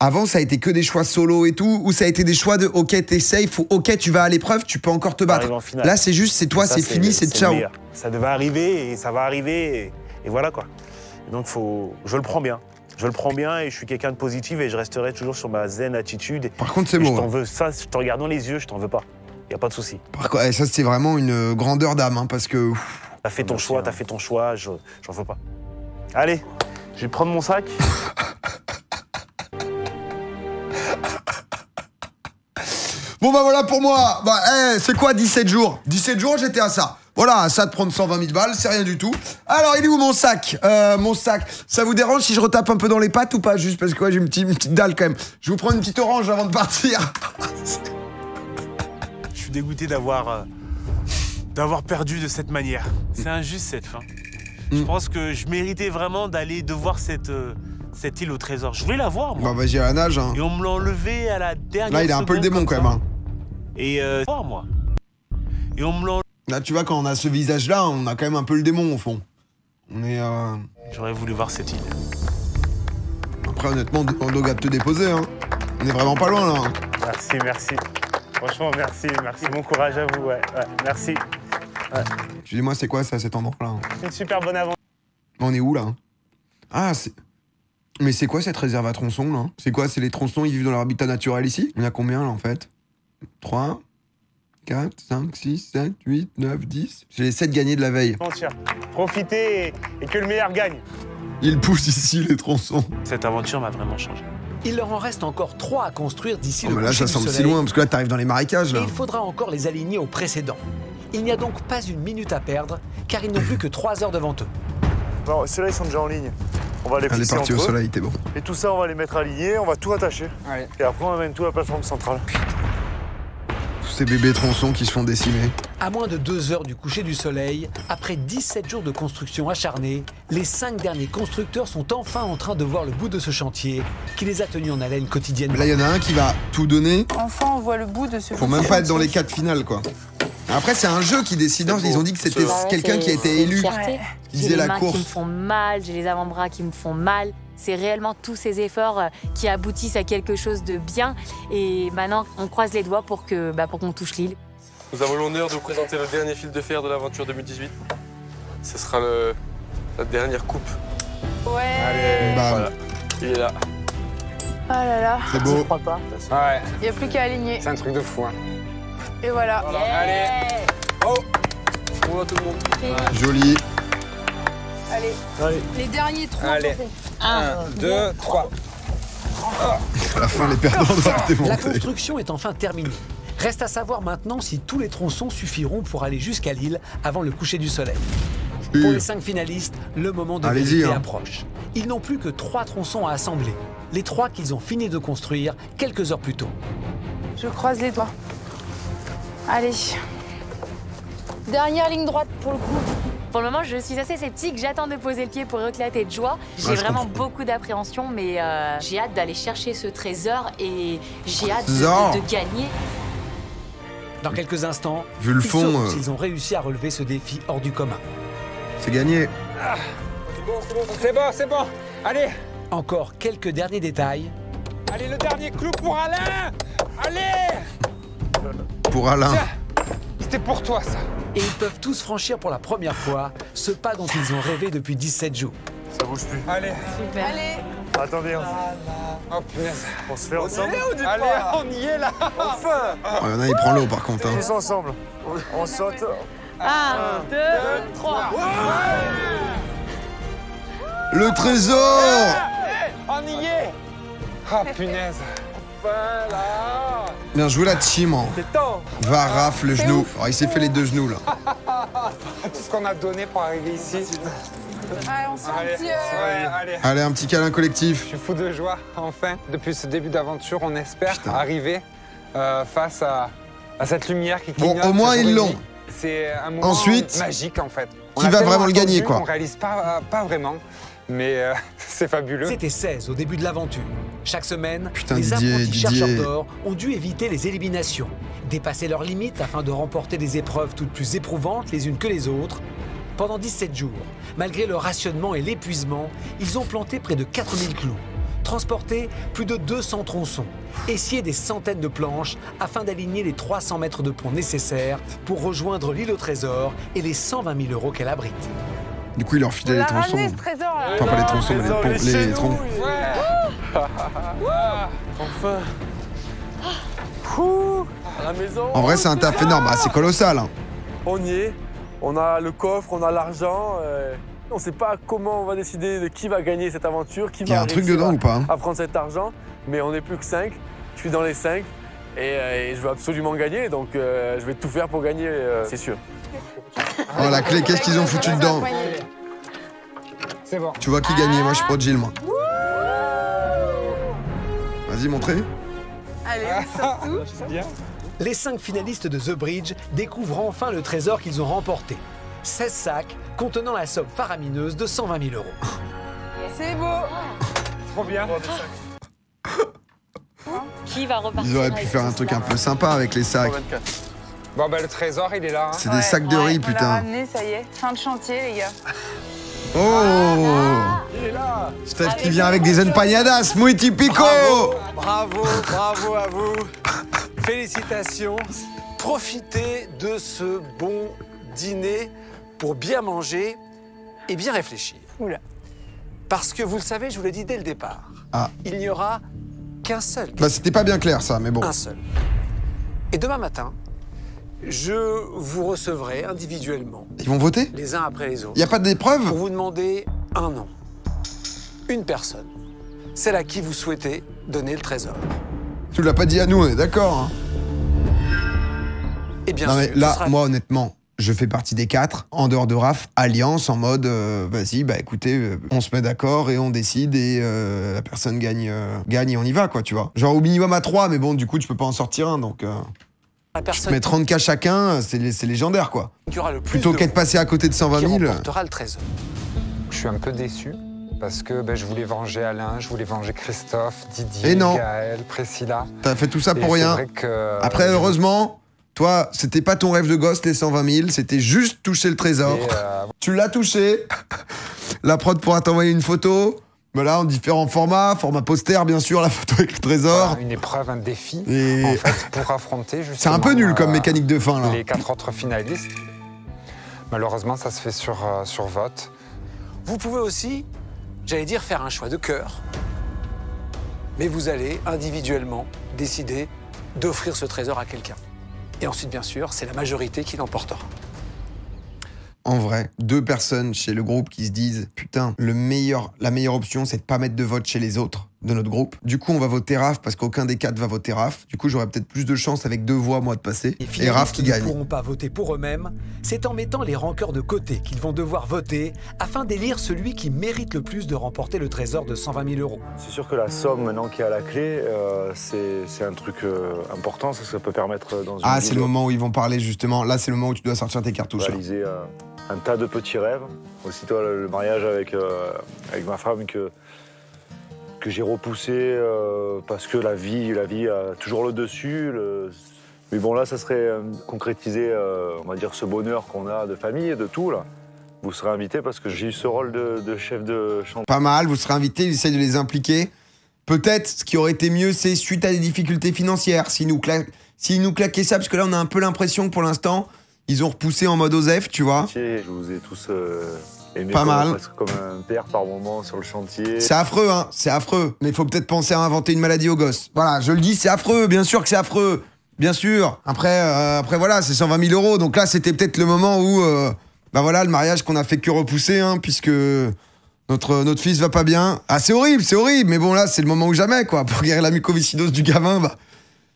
Avant, ça a été que des choix solo et tout, ou ça a été des choix de « Ok, t'es safe » ou « Ok, tu vas à l'épreuve, tu peux encore te battre En » finale. Là, c'est juste, c'est toi, c'est fini, c'est ciao. Ça devait arriver et ça va arriver et voilà quoi. Et donc, je le prends bien. Je le prends bien et je suis quelqu'un de positif et je resterai toujours sur ma zen attitude. Par contre, c'est Et je beau. t'en hein. veux, ça, je te regarde dans les yeux, je t'en veux pas. Y a pas de souci. Par contre, ça, c'est vraiment une grandeur d'âme, hein, parce que... T'as fait ton choix, j'en veux pas. Allez, je vais prendre mon sac. Bon bah voilà pour moi. Bah, c'est quoi 17 jours? 17 jours, j'étais à ça. Voilà, à ça de prendre 120 000 balles, c'est rien du tout. Alors, il est où mon sac? Mon sac. Ça vous dérange si je retape un peu dans les pattes ou pas? Juste parce que ouais, j'ai une petite dalle quand même. Je vous prends une petite orange avant de partir. Je suis dégoûté d'avoir perdu de cette manière. C'est injuste cette fin. Je pense que je méritais vraiment de voir cette île au trésor. Je voulais la voir, moi. Bah vas-y à la nage. Hein. Et on me l'a enlevé à la dernière Là, il est un peu le démon quand même. Hein. Et moi. Et on me l'a. Là, tu vois, quand on a ce visage-là, on a quand même un peu le démon au fond. On est. J'aurais voulu voir cette île. Après, honnêtement, on doit te déposer. Hein. On est vraiment pas loin là. Hein. Merci. Franchement, merci. Bon courage à vous, ouais. Merci. Ouais. Excusez-moi, c'est quoi ça, cet endroit-là? Hein? C'est une super bonne aventure. On est où là? Ah, c'est. Mais c'est quoi cette réserve à tronçons là? C'est quoi? C'est les tronçons, ils vivent dans leur habitat naturel ici? Il y en a combien là en fait? 3, 4, 5, 6, 7, 8, 9, 10. J'ai les 7 gagnés de la veille. Profitez et que le meilleur gagne. Ils poussent ici les tronçons. Cette aventure m'a vraiment changé. Il leur en reste encore 3 à construire d'ici Oh, le mais là, coucher ça du semble si soleil. loin parce que là, t'arrives dans les marécages Et là. il faudra encore les aligner au précédent. Il n'y a donc pas une minute à perdre, car ils n'ont plus que 3 heures devant eux. Bon, ceux-là, ils sont déjà en ligne. On va les Elle est fixer partie entre au eux. soleil, t'es bon. Et tout ça, on va les mettre alignés, on va tout attacher. Allez. Et après, on amène tout à la plateforme centrale. Tous ces bébés tronçons qui se font décimer. À moins de 2 heures du coucher du soleil, après 17 jours de construction acharnée, les 5 derniers constructeurs sont enfin en train de voir le bout de ce chantier qui les a tenus en haleine quotidiennement. Mais là, il y en a un qui va tout donner. Enfin, on voit le bout de ce Faut même pas être dans les 4 finales, quoi. Après, c'est un jeu qui décide. Ils ont dit que c'était quelqu'un qui a été élu. Ils J'ai faisaient les la mains qui me course. font mal, j'ai les avant-bras qui me font mal. C'est réellement tous ces efforts qui aboutissent à quelque chose de bien. Et maintenant, on croise les doigts pour qu'on touche l'île. Nous avons l'honneur de vous présenter le dernier fil de fer de l'aventure 2018. Ce sera la dernière coupe. Ouais. Allez, Bam. voilà. Il est là. Oh là là. C'est beau. Ouais, Il n'y a plus qu'à aligner. c'est un truc de fou. Hein. Et voilà. Allez. Oh, on voit tout le monde. Joli. Allez. Les derniers trous. Allez. 1, 2, 3. À la fin, les perdants doivent La démonter. construction est enfin terminée. Reste à savoir maintenant si tous les tronçons suffiront pour aller jusqu'à l'île avant le coucher du soleil. Pour les 5 finalistes, le moment de Allez-y, vérité hein. approche. Ils n'ont plus que 3 tronçons à assembler. Les 3 qu'ils ont fini de construire quelques heures plus tôt. Je croise les doigts. Allez. Dernière ligne droite pour le coup. Pour le moment, je suis assez sceptique. J'attends de poser le pied pour éclater de joie. J'ai Ouais, je vraiment comprends. beaucoup d'appréhension, mais j'ai hâte d'aller chercher ce trésor et j'ai hâte Trésor. de gagner. Dans quelques instants, Vu le ils fond, sauront s'ils ont réussi à relever ce défi hors du commun. c'est gagné. C'est bon. Allez. Encore quelques derniers détails. Allez, le dernier clou pour Alain. Allez. Pour Alain. C'était pour toi, ça. Et ils peuvent tous franchir pour la première fois ce pas dont ils ont rêvé depuis 17 jours. Ça bouge plus. Allez. Allez. Attendez, Oh, punaise. on se fait ensemble. Allez, on y est, là. Enfin. Oh, il y en a, il prend l'eau, par contre. Hein. Tous ensemble. On saute. 1, 2, 3. Le trésor. On y est. Oh, punaise. Voilà. Bien joué, la team. Hein. C'est temps. Va rafle le genou. Alors, il s'est fait les 2 genoux, là. Tout ce qu'on a donné pour arriver ici. Allez, on se fait un Allez, petit... allez. Allez, un petit câlin collectif. Je suis fou de joie, enfin. Depuis ce début d'aventure, on espère Putain. arriver face à cette lumière qui Bon, clignote. au moins, jour ils et l'ont. nuit. C'est un moment Ensuite, magique, en fait. On qui a va tellement vraiment le gagner, attendu, quoi. On réalise pas vraiment, mais c'est fabuleux. C'était 16 au début de l'aventure. Chaque semaine, Putain, les Didier, apprentis Didier. chercheurs d'or ont dû éviter les éliminations, dépasser leurs limites afin de remporter des épreuves toutes plus éprouvantes les unes que les autres. Pendant 17 jours, malgré le rationnement et l'épuisement, ils ont planté près de 4000 clous, transporté plus de 200 tronçons, essuyé des centaines de planches afin d'aligner les 300 mètres de pont nécessaires pour rejoindre l'île au trésor et les 120 000 € qu'elle abrite. Du coup, il leur On filait les l'a tronçons. ramené ce trésor là. Enfin, pas les tronçons, mais les troncs. Enfin. À la maison. En vrai, c'est un taf énorme. Ah, c'est colossal. Hein. On y est. On a le coffre, on a l'argent. On ne sait pas comment on va décider de qui va gagner cette aventure, qui Il y a va un truc réussir dedans ou pas hein à prendre cet argent. Mais on n'est plus que 5. Je suis dans les 5 et je veux absolument gagner. Donc je vais tout faire pour gagner, c'est sûr. Oh, la clé, qu'est-ce qu'ils ont foutu dedans? C'est bon. Tu vois qui gagnait? Moi, je suis pro Jill, moi. Vas-y, montrez. Allez, surtout. Les 5 finalistes de The Bridge découvrent enfin le trésor qu'ils ont remporté. 16 sacs contenant la somme faramineuse de 120 000 €. C'est beau. Trop bien. Qui va repartir Ils auraient pu avec faire un tout truc cela un peu sympa avec les sacs. 24. Bon, ben, le trésor, il est là. Hein. C'est des sacs de riz, On l'a putain. ramené, ça y est. Fin de chantier, les gars. Oh! Il est là. Steph qui vient avec des empanadas, muy typico! Bravo à vous. Félicitations. Profitez de ce bon dîner pour bien manger et bien réfléchir. Oula. Parce que vous le savez, je vous l'ai dit dès le départ, Ah. il n'y aura qu'un seul. Bah, c'était pas bien clair, ça, mais bon. Un seul. Et demain matin, je vous recevrai individuellement, Ils vont voter? les uns après les autres, Y a pas pour d'épreuve? vous demander un nom, une personne, celle à qui vous souhaitez donner le trésor. Tu l'as pas dit à nous, on est d'accord. Hein. Et bien Non, mais sûr, ce là, sera moi, honnêtement, je fais partie des 4. En dehors de Raph, alliance en mode, vas-y, bah écoutez, on se met d'accord et on décide et la personne gagne et on y va, quoi, tu vois. Genre au minimum à 3, mais bon, du coup, tu peux pas en sortir un, donc... Tu mets 30K chacun, c'est légendaire, quoi. Plutôt qu'être passé à côté de 120 000. Qui remportera le trésor. Je suis un peu déçu parce que je voulais venger Alain, je voulais venger Christophe, Didier, et non. Gaël, Priscilla. T'as fait tout ça pour rien. Vrai que, après, heureusement, toi, c'était pas ton rêve de gosse, les 120 000, c'était juste toucher le trésor. Tu l'as touché. La prod pourra t'envoyer une photo. Voilà, en différents formats, format poster, bien sûr, la photo avec le trésor. Une épreuve, un défi, et... en fait, pour affronter justement... C'est un peu nul comme mécanique de fin, là. Les 4 autres finalistes. Malheureusement, ça se fait sur vote. Vous pouvez aussi, j'allais dire, faire un choix de cœur. Mais vous allez individuellement décider d'offrir ce trésor à quelqu'un. Et ensuite, bien sûr, c'est la majorité qui l'emportera. En vrai, 2 personnes chez le groupe qui se disent « Putain, la meilleure option, c'est de pas mettre de vote chez les autres de notre groupe. Du coup, on va voter Raph parce qu'aucun des 4 va voter Raph. Du coup, j'aurai peut-être plus de chance avec 2 voix, moi, de passer. Et Raph qui gagne. Ils ne pourront pas voter pour eux-mêmes. C'est en mettant les rancœurs de côté qu'ils vont devoir voter afin d'élire celui qui mérite le plus de remporter le trésor de 120 000 €. C'est sûr que la somme maintenant qui est à la clé, c'est un truc important, ça peut permettre dans une Ah, c'est le moment où ils vont parler, justement. Là, c'est le moment où tu dois sortir tes cartouches. Réaliser un tas de petits rêves. Aussi, toi, le mariage avec ma femme que j'ai repoussé parce que la vie a toujours le dessus. Mais bon, là, ça serait concrétiser, on va dire, ce bonheur qu'on a de famille et de tout, là. Vous serez invité parce que j'ai eu ce rôle de chef de chantier. Pas mal, vous serez invité, ils essayent de les impliquer. Peut-être, ce qui aurait été mieux, c'est suite à des difficultés financières. S'ils nous claquaient ça, parce que là, on a un peu l'impression que pour l'instant, ils ont repoussé en mode OSEF, tu vois. Je vous ai tous aimé pas mal. Presque comme un père par moment sur le chantier. C'est affreux, hein, c'est affreux. Mais il faut peut-être penser à inventer une maladie aux gosses. Voilà, je le dis, c'est affreux, bien sûr que c'est affreux. Bien sûr. Après voilà, c'est 120 000 €. Donc là, c'était peut-être le moment où, bah voilà, le mariage qu'on a fait que repousser, hein, puisque notre fils va pas bien. Ah, c'est horrible, mais bon, là, c'est le moment ou jamais, quoi. Pour guérir la mucoviscidose du gamin, bah,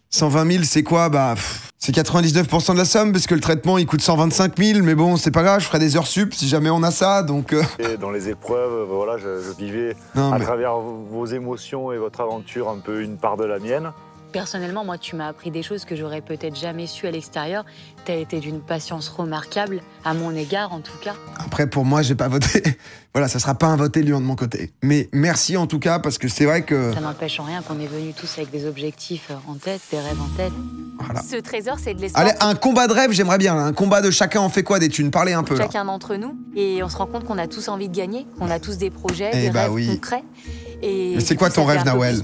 120 000, c'est quoi? Bah, c'est 99% de la somme, parce que le traitement, il coûte 125 000, mais bon, c'est pas grave, je ferai des heures sup si jamais on a ça, donc... Et dans les épreuves, voilà, je vivais travers vos émotions et votre aventure un peu une part de la mienne. Personnellement, moi, tu m'as appris des choses que j'aurais peut-être jamais su à l'extérieur. T'as été d'une patience remarquable, à mon égard en tout cas. Après, pour moi, j'ai pas voté. Voilà, ça sera pas un voté Lyon de mon côté. Mais merci en tout cas, parce que c'est vrai que... Ça n'empêche en rien qu'on est venus tous avec des objectifs en tête, des rêves en tête. Voilà. Ce trésor, c'est de l'espoir. Allez, un combat de rêve, j'aimerais bien. Un combat de chacun en fait quoi des thunes? Parlez un peu. Chacun d'entre nous. Et on se rend compte qu'on a tous envie de gagner, qu'on a tous des projets, des rêves concrets. Et c'est quoi ton rêve, Nawel?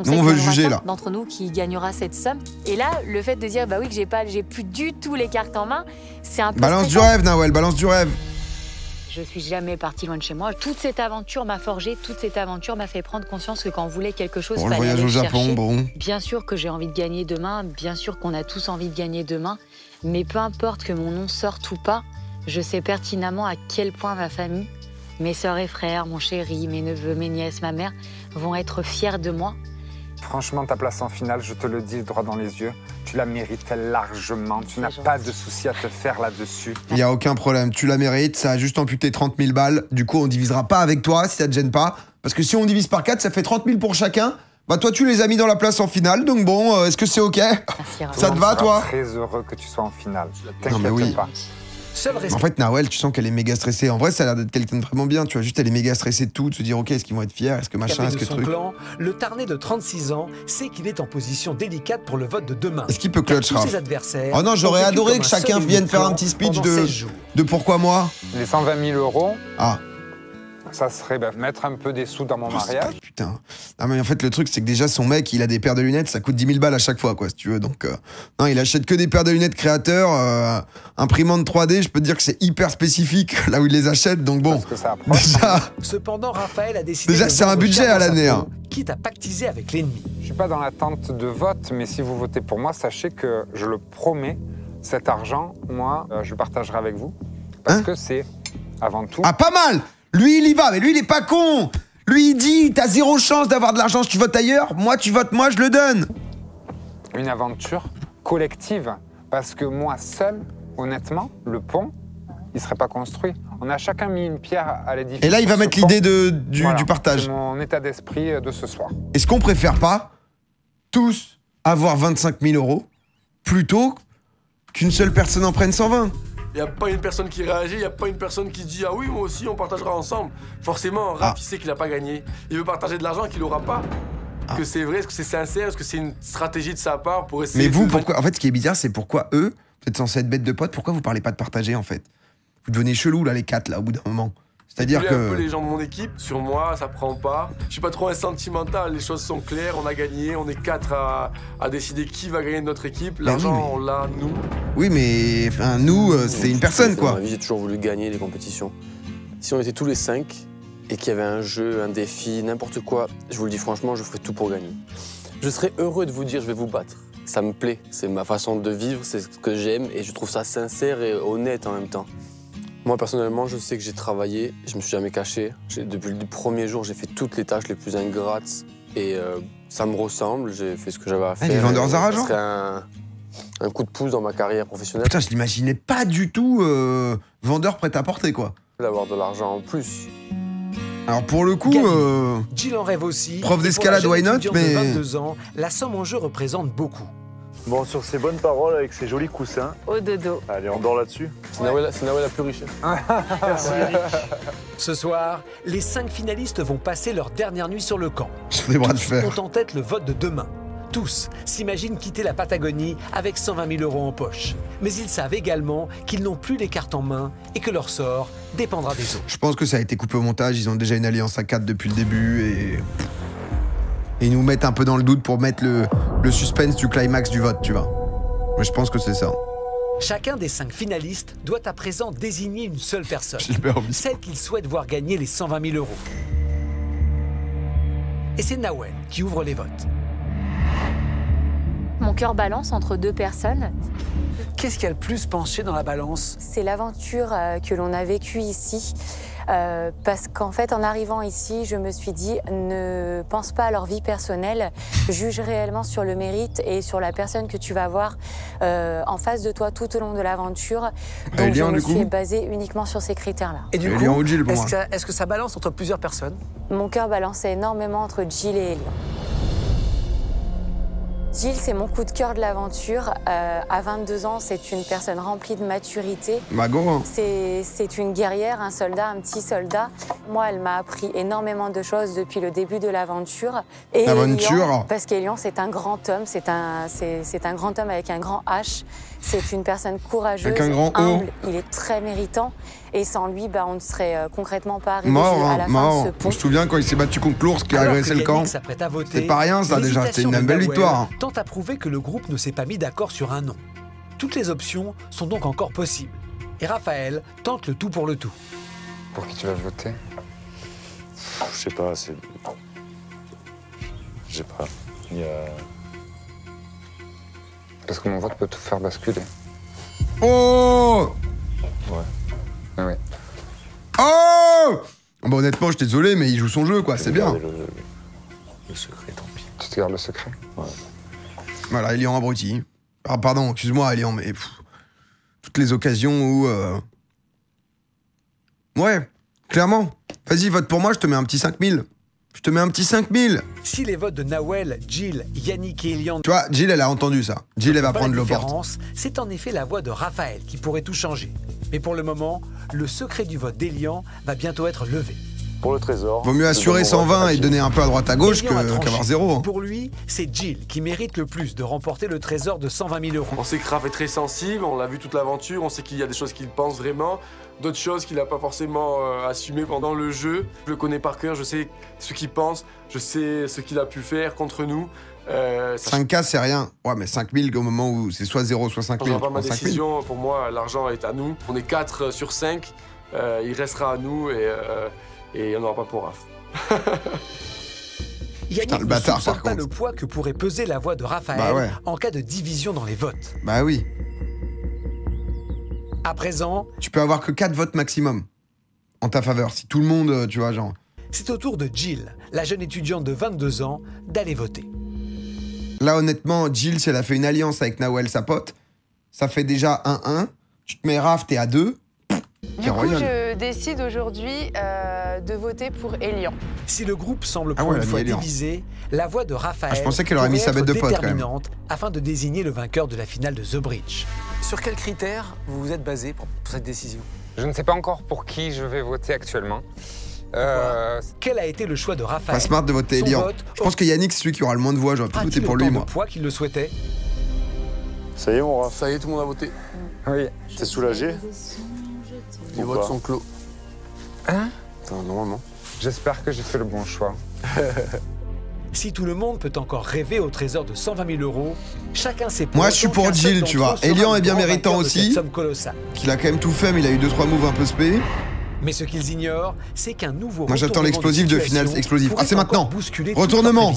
Nous, on veut le juger, là. D'entre nous qui gagnera cette somme. Et là, le fait de dire, bah oui, que j'ai plus du tout les cartes en main, c'est un peu... Balance du rêve, Nawel, balance du rêve. Je suis jamais partie loin de chez moi. Toute cette aventure m'a forgé, toute cette aventure m'a fait prendre conscience que quand on voulait quelque chose, le voyage au Japon, bon. Bien sûr que j'ai envie de gagner demain, bien sûr qu'on a tous envie de gagner demain, mais peu importe que mon nom sorte ou pas, je sais pertinemment à quel point ma famille, mes sœurs et frères, mon chéri, mes neveux, mes nièces, ma mère, vont être fiers de moi. Franchement, ta place en finale, je te le dis droit dans les yeux, tu la mérites largement. Tu n'as pas de souci à te faire là-dessus. Il n'y a aucun problème, tu la mérites, ça a juste amputé 30 000 balles. Du coup, on divisera pas avec toi si ça te gêne pas. Parce que si on divise par 4, ça fait 30 000 pour chacun. Bah toi, tu les as mis dans la place en finale, donc bon, est-ce que c'est OK? Merci, ça te va, toi? Je suis très heureux que tu sois en finale. Non, mais oui. Pas. En fait, Nawel, tu sens qu'elle est méga stressée. En vrai, ça a l'air d'être quelqu'un de vraiment bien. Tu vois, juste, elle est méga stressée de tout, de se dire, OK, est-ce qu'ils vont être fiers? Est-ce que machin, est-ce que truc? Clan, le Tarnais de 36 ans sait qu'il est en position délicate pour le vote de demain. Est-ce qu'il peut clutch, Raph? Oh non, j'aurais adoré que chacun vienne faire un petit speech de pourquoi moi. Les 120 000 €. Ah. Ça serait mettre un peu des sous dans mon mariage. Putain. Non, mais en fait, le truc, c'est que déjà, son mec, il a des paires de lunettes, ça coûte 10 000 balles à chaque fois, quoi, si tu veux. Donc, non, il achète que des paires de lunettes créateurs. Imprimante 3D, je peux te dire que c'est hyper spécifique là où il les achète. Donc, bon. Parce que ça approche. Déjà. Cependant, Raphaël a décidé. Déjà, c'est un budget à l'année. Hein. Quitte à pactiser avec l'ennemi. Je suis pas dans l'attente de vote, mais si vous votez pour moi, sachez que je le promets, cet argent, moi, je le partagerai avec vous. Parce que c'est avant tout. Ah, pas mal! Lui, il y va, mais lui, il est pas con. Lui, il dit, t'as 0 chance d'avoir de l'argent si tu votes ailleurs. Moi, tu votes moi, je le donne. Une aventure collective, parce que moi seul, honnêtement, le pont, il ne serait pas construit. On a chacun mis une pierre à l'édifice. Et là, il va mettre l'idée du partage. C'est mon état d'esprit de ce soir. Est-ce qu'on préfère pas tous avoir 25 000 € plutôt qu'une seule personne en prenne 120? Il n'y a pas une personne qui réagit, il n'y a pas une personne qui dit « Ah oui, moi aussi, on partagera ensemble ». Forcément, Raph, il sait qu'il n'a pas gagné. Il veut partager de l'argent qu'il n'aura pas. Est-ce que c'est vrai? Est-ce que c'est sincère? Est-ce que c'est une stratégie de sa part pour essayer Mais vous, de... pourquoi? En fait, ce qui est bizarre, c'est pourquoi eux, vous êtes censés être bêtes de potes, pourquoi vous parlez pas de partager, en fait? Vous devenez chelou, là, les quatre, là, au bout d'un moment. C'est-à-dire que... un peu les gens de mon équipe, sur moi, ça prend pas. Je suis pas trop un sentimental, les choses sont claires, on a gagné, on est 4 à décider qui va gagner de notre équipe. L'argent, on l'a, nous. Oui, mais enfin, nous, c'est une personne, quoi. Dans ma vie, j'ai toujours voulu gagner les compétitions. Si on était tous les 5 et qu'il y avait un jeu, un défi, n'importe quoi, je vous le dis franchement, je ferais tout pour gagner. Je serais heureux de vous dire je vais vous battre. Ça me plaît, c'est ma façon de vivre, c'est ce que j'aime et je trouve ça sincère et honnête en même temps. Moi, personnellement, je sais que j'ai travaillé, je me suis jamais caché. Depuis le premier jour, j'ai fait toutes les tâches les plus ingrates et ça me ressemble, j'ai fait ce que j'avais à faire. Les vendeurs Zara, genre ? C'est un coup de pouce dans ma carrière professionnelle. Putain, je l'imaginais pas du tout vendeur prêt-à-porter, quoi. D'avoir de l'argent en plus. Alors pour le coup, Jill en rêve aussi. prof d'escalade, why not, mais... De 22 ans, la somme en jeu représente beaucoup. Bon, sur ces bonnes paroles, avec ces jolis coussins. Au dodo. Allez, on dort là-dessus. C'est Nawel la plus riche. Merci. Ce soir, les 5 finalistes vont passer leur dernière nuit sur le camp. Sur des bras de fer. Tous ont en tête le vote de demain. Tous s'imaginent quitter la Patagonie avec 120 000 € en poche. Mais ils savent également qu'ils n'ont plus les cartes en main et que leur sort dépendra des autres. Je pense que ça a été coupé au montage, ils ont déjà une alliance à 4 depuis le début et ils nous mettent un peu dans le doute pour mettre le suspense du climax du vote, tu vois. Mais je pense que c'est ça. Chacun des 5 finalistes doit à présent désigner une seule personne. Gilbert-Bis. Celle qu'il souhaite voir gagner les 120 000 €. Et c'est Nawel qui ouvre les votes. Mon cœur balance entre 2 personnes. Qu'est-ce qui a le plus penché dans la balance? C'est l'aventure que l'on a vécue ici. Parce qu'en fait, en arrivant ici, je me suis dit, ne pense pas à leur vie personnelle, juge réellement sur le mérite et sur la personne que tu vas voir en face de toi tout au long de l'aventure. Donc je me suis basée uniquement sur ces critères-là. Et du coup, est-ce que ça balance entre plusieurs personnes? Mon cœur balançait énormément entre Jill et Elian. Jill, c'est mon coup de cœur de l'aventure. À 22 ans, c'est une personne remplie de maturité. Mago. C'est une guerrière, un soldat, un petit soldat. Moi, elle m'a appris énormément de choses depuis le début de l'aventure. Et Elian, parce qu'Elian, c'est un grand homme. C'est un grand homme avec un grand H. C'est une personne courageuse, avec un grand humble. Il est très méritant. Et sans lui, on ne serait concrètement pas arrivé à la fin de ce pont. Je me souviens quand il s'est battu contre l'ours qui a agressé le camp. C'est pas rien, ça, déjà. C'était une belle victoire. Tente à prouver que le groupe ne s'est pas mis d'accord sur un nom. Toutes les options sont donc encore possibles. Et Raphaël tente le tout pour le tout. Pour qui tu vas voter? Je sais pas, c'est... Je sais pas. Il y a... Parce que mon vote peut tout faire basculer. Oh! Ouais. Ah ouais. Oh! Bon, honnêtement, je suis désolé, mais il joue son jeu, quoi, c'est bien. Le secret, tant pis. Tu te gardes le secret? Ouais. Voilà, Elian abruti. Ah, pardon, excuse-moi, Elian, mais... toutes les occasions où... Ouais, clairement. Vas-y, vote pour moi, je te mets un petit 5000. Je te mets un petit 5000. Si les votes de Nawel, Jill, Yannick et Elian... Tu vois, Jill, elle a entendu ça. Jill, elle va prendre le porte. C'est en effet la voix de Raphaël qui pourrait tout changer. Mais pour le moment, le secret du vote d'Elian va bientôt être levé. Pour le trésor... Vaut mieux assurer 120 et donner un peu à droite à gauche qu'avoir 0. Pour lui, c'est Jill qui mérite le plus de remporter le trésor de 120 000 €. On sait que Raph est très sensible, on l'a vu toute l'aventure, on sait qu'il y a des choses qu'il pense vraiment, d'autres choses qu'il n'a pas forcément assumées pendant le jeu. Je le connais par cœur, je sais ce qu'il pense, je sais ce qu'il a pu faire contre nous. 5K, c'est rien. Ouais, mais 5000 au moment où c'est soit 0, soit 5000. Je prends pas ma décision, pour moi, l'argent est à nous. On est 4 sur 5, il restera à nous et on n'aura pas pour Raph. Yannick ne soupçonne pas le poids que pourrait peser la voix de Raphaël en cas de division dans les votes. Bah oui. À présent... Tu peux avoir que 4 votes maximum en ta faveur, si tout le monde, tu vois, genre... C'est au tour de Jill, la jeune étudiante de 22 ans, d'aller voter. Là, honnêtement, Jill, si elle a fait une alliance avec Nawel, sa pote, ça fait déjà 1-1. Tu te mets Raph, t'es à 2. Du coup, je décide aujourd'hui de voter pour Elian. Si le groupe semble pour une fois divisé, la voix de Raphaël je pensais qu'elle aurait mis sa bête de pote, quand même. déterminante afin de désigner le vainqueur de la finale de The Bridge. Sur quels critères vous vous êtes basé pour cette décision? Je ne sais pas encore pour qui je vais voter actuellement. Quel a été le choix de Raphaël? Pas smart de voter Elian. Je pense que Yannick, c'est celui qui aura le moins de voix. J'aurais peut-être voté pour lui, moi. Poids qu'il le souhaitait. Ça y est, mon Raph. Ça y est, tout le monde a voté. Oui. T'es soulagé? Les votes sont clos. Hein? Attends, normalement. J'espère que j'ai fait le bon choix. Si tout le monde peut encore rêver au trésor de 120 000 €, chacun ses points. Moi, je suis pour Jill, tu vois. Elian est bien méritant aussi. Qu'il a quand même tout fait, mais il a eu 2-3 moves un peu spé. Mais ce qu'ils ignorent, c'est qu'un nouveau. Moi, j'attends l'explosif de finale explosive. Ah, c'est maintenant. Retournement.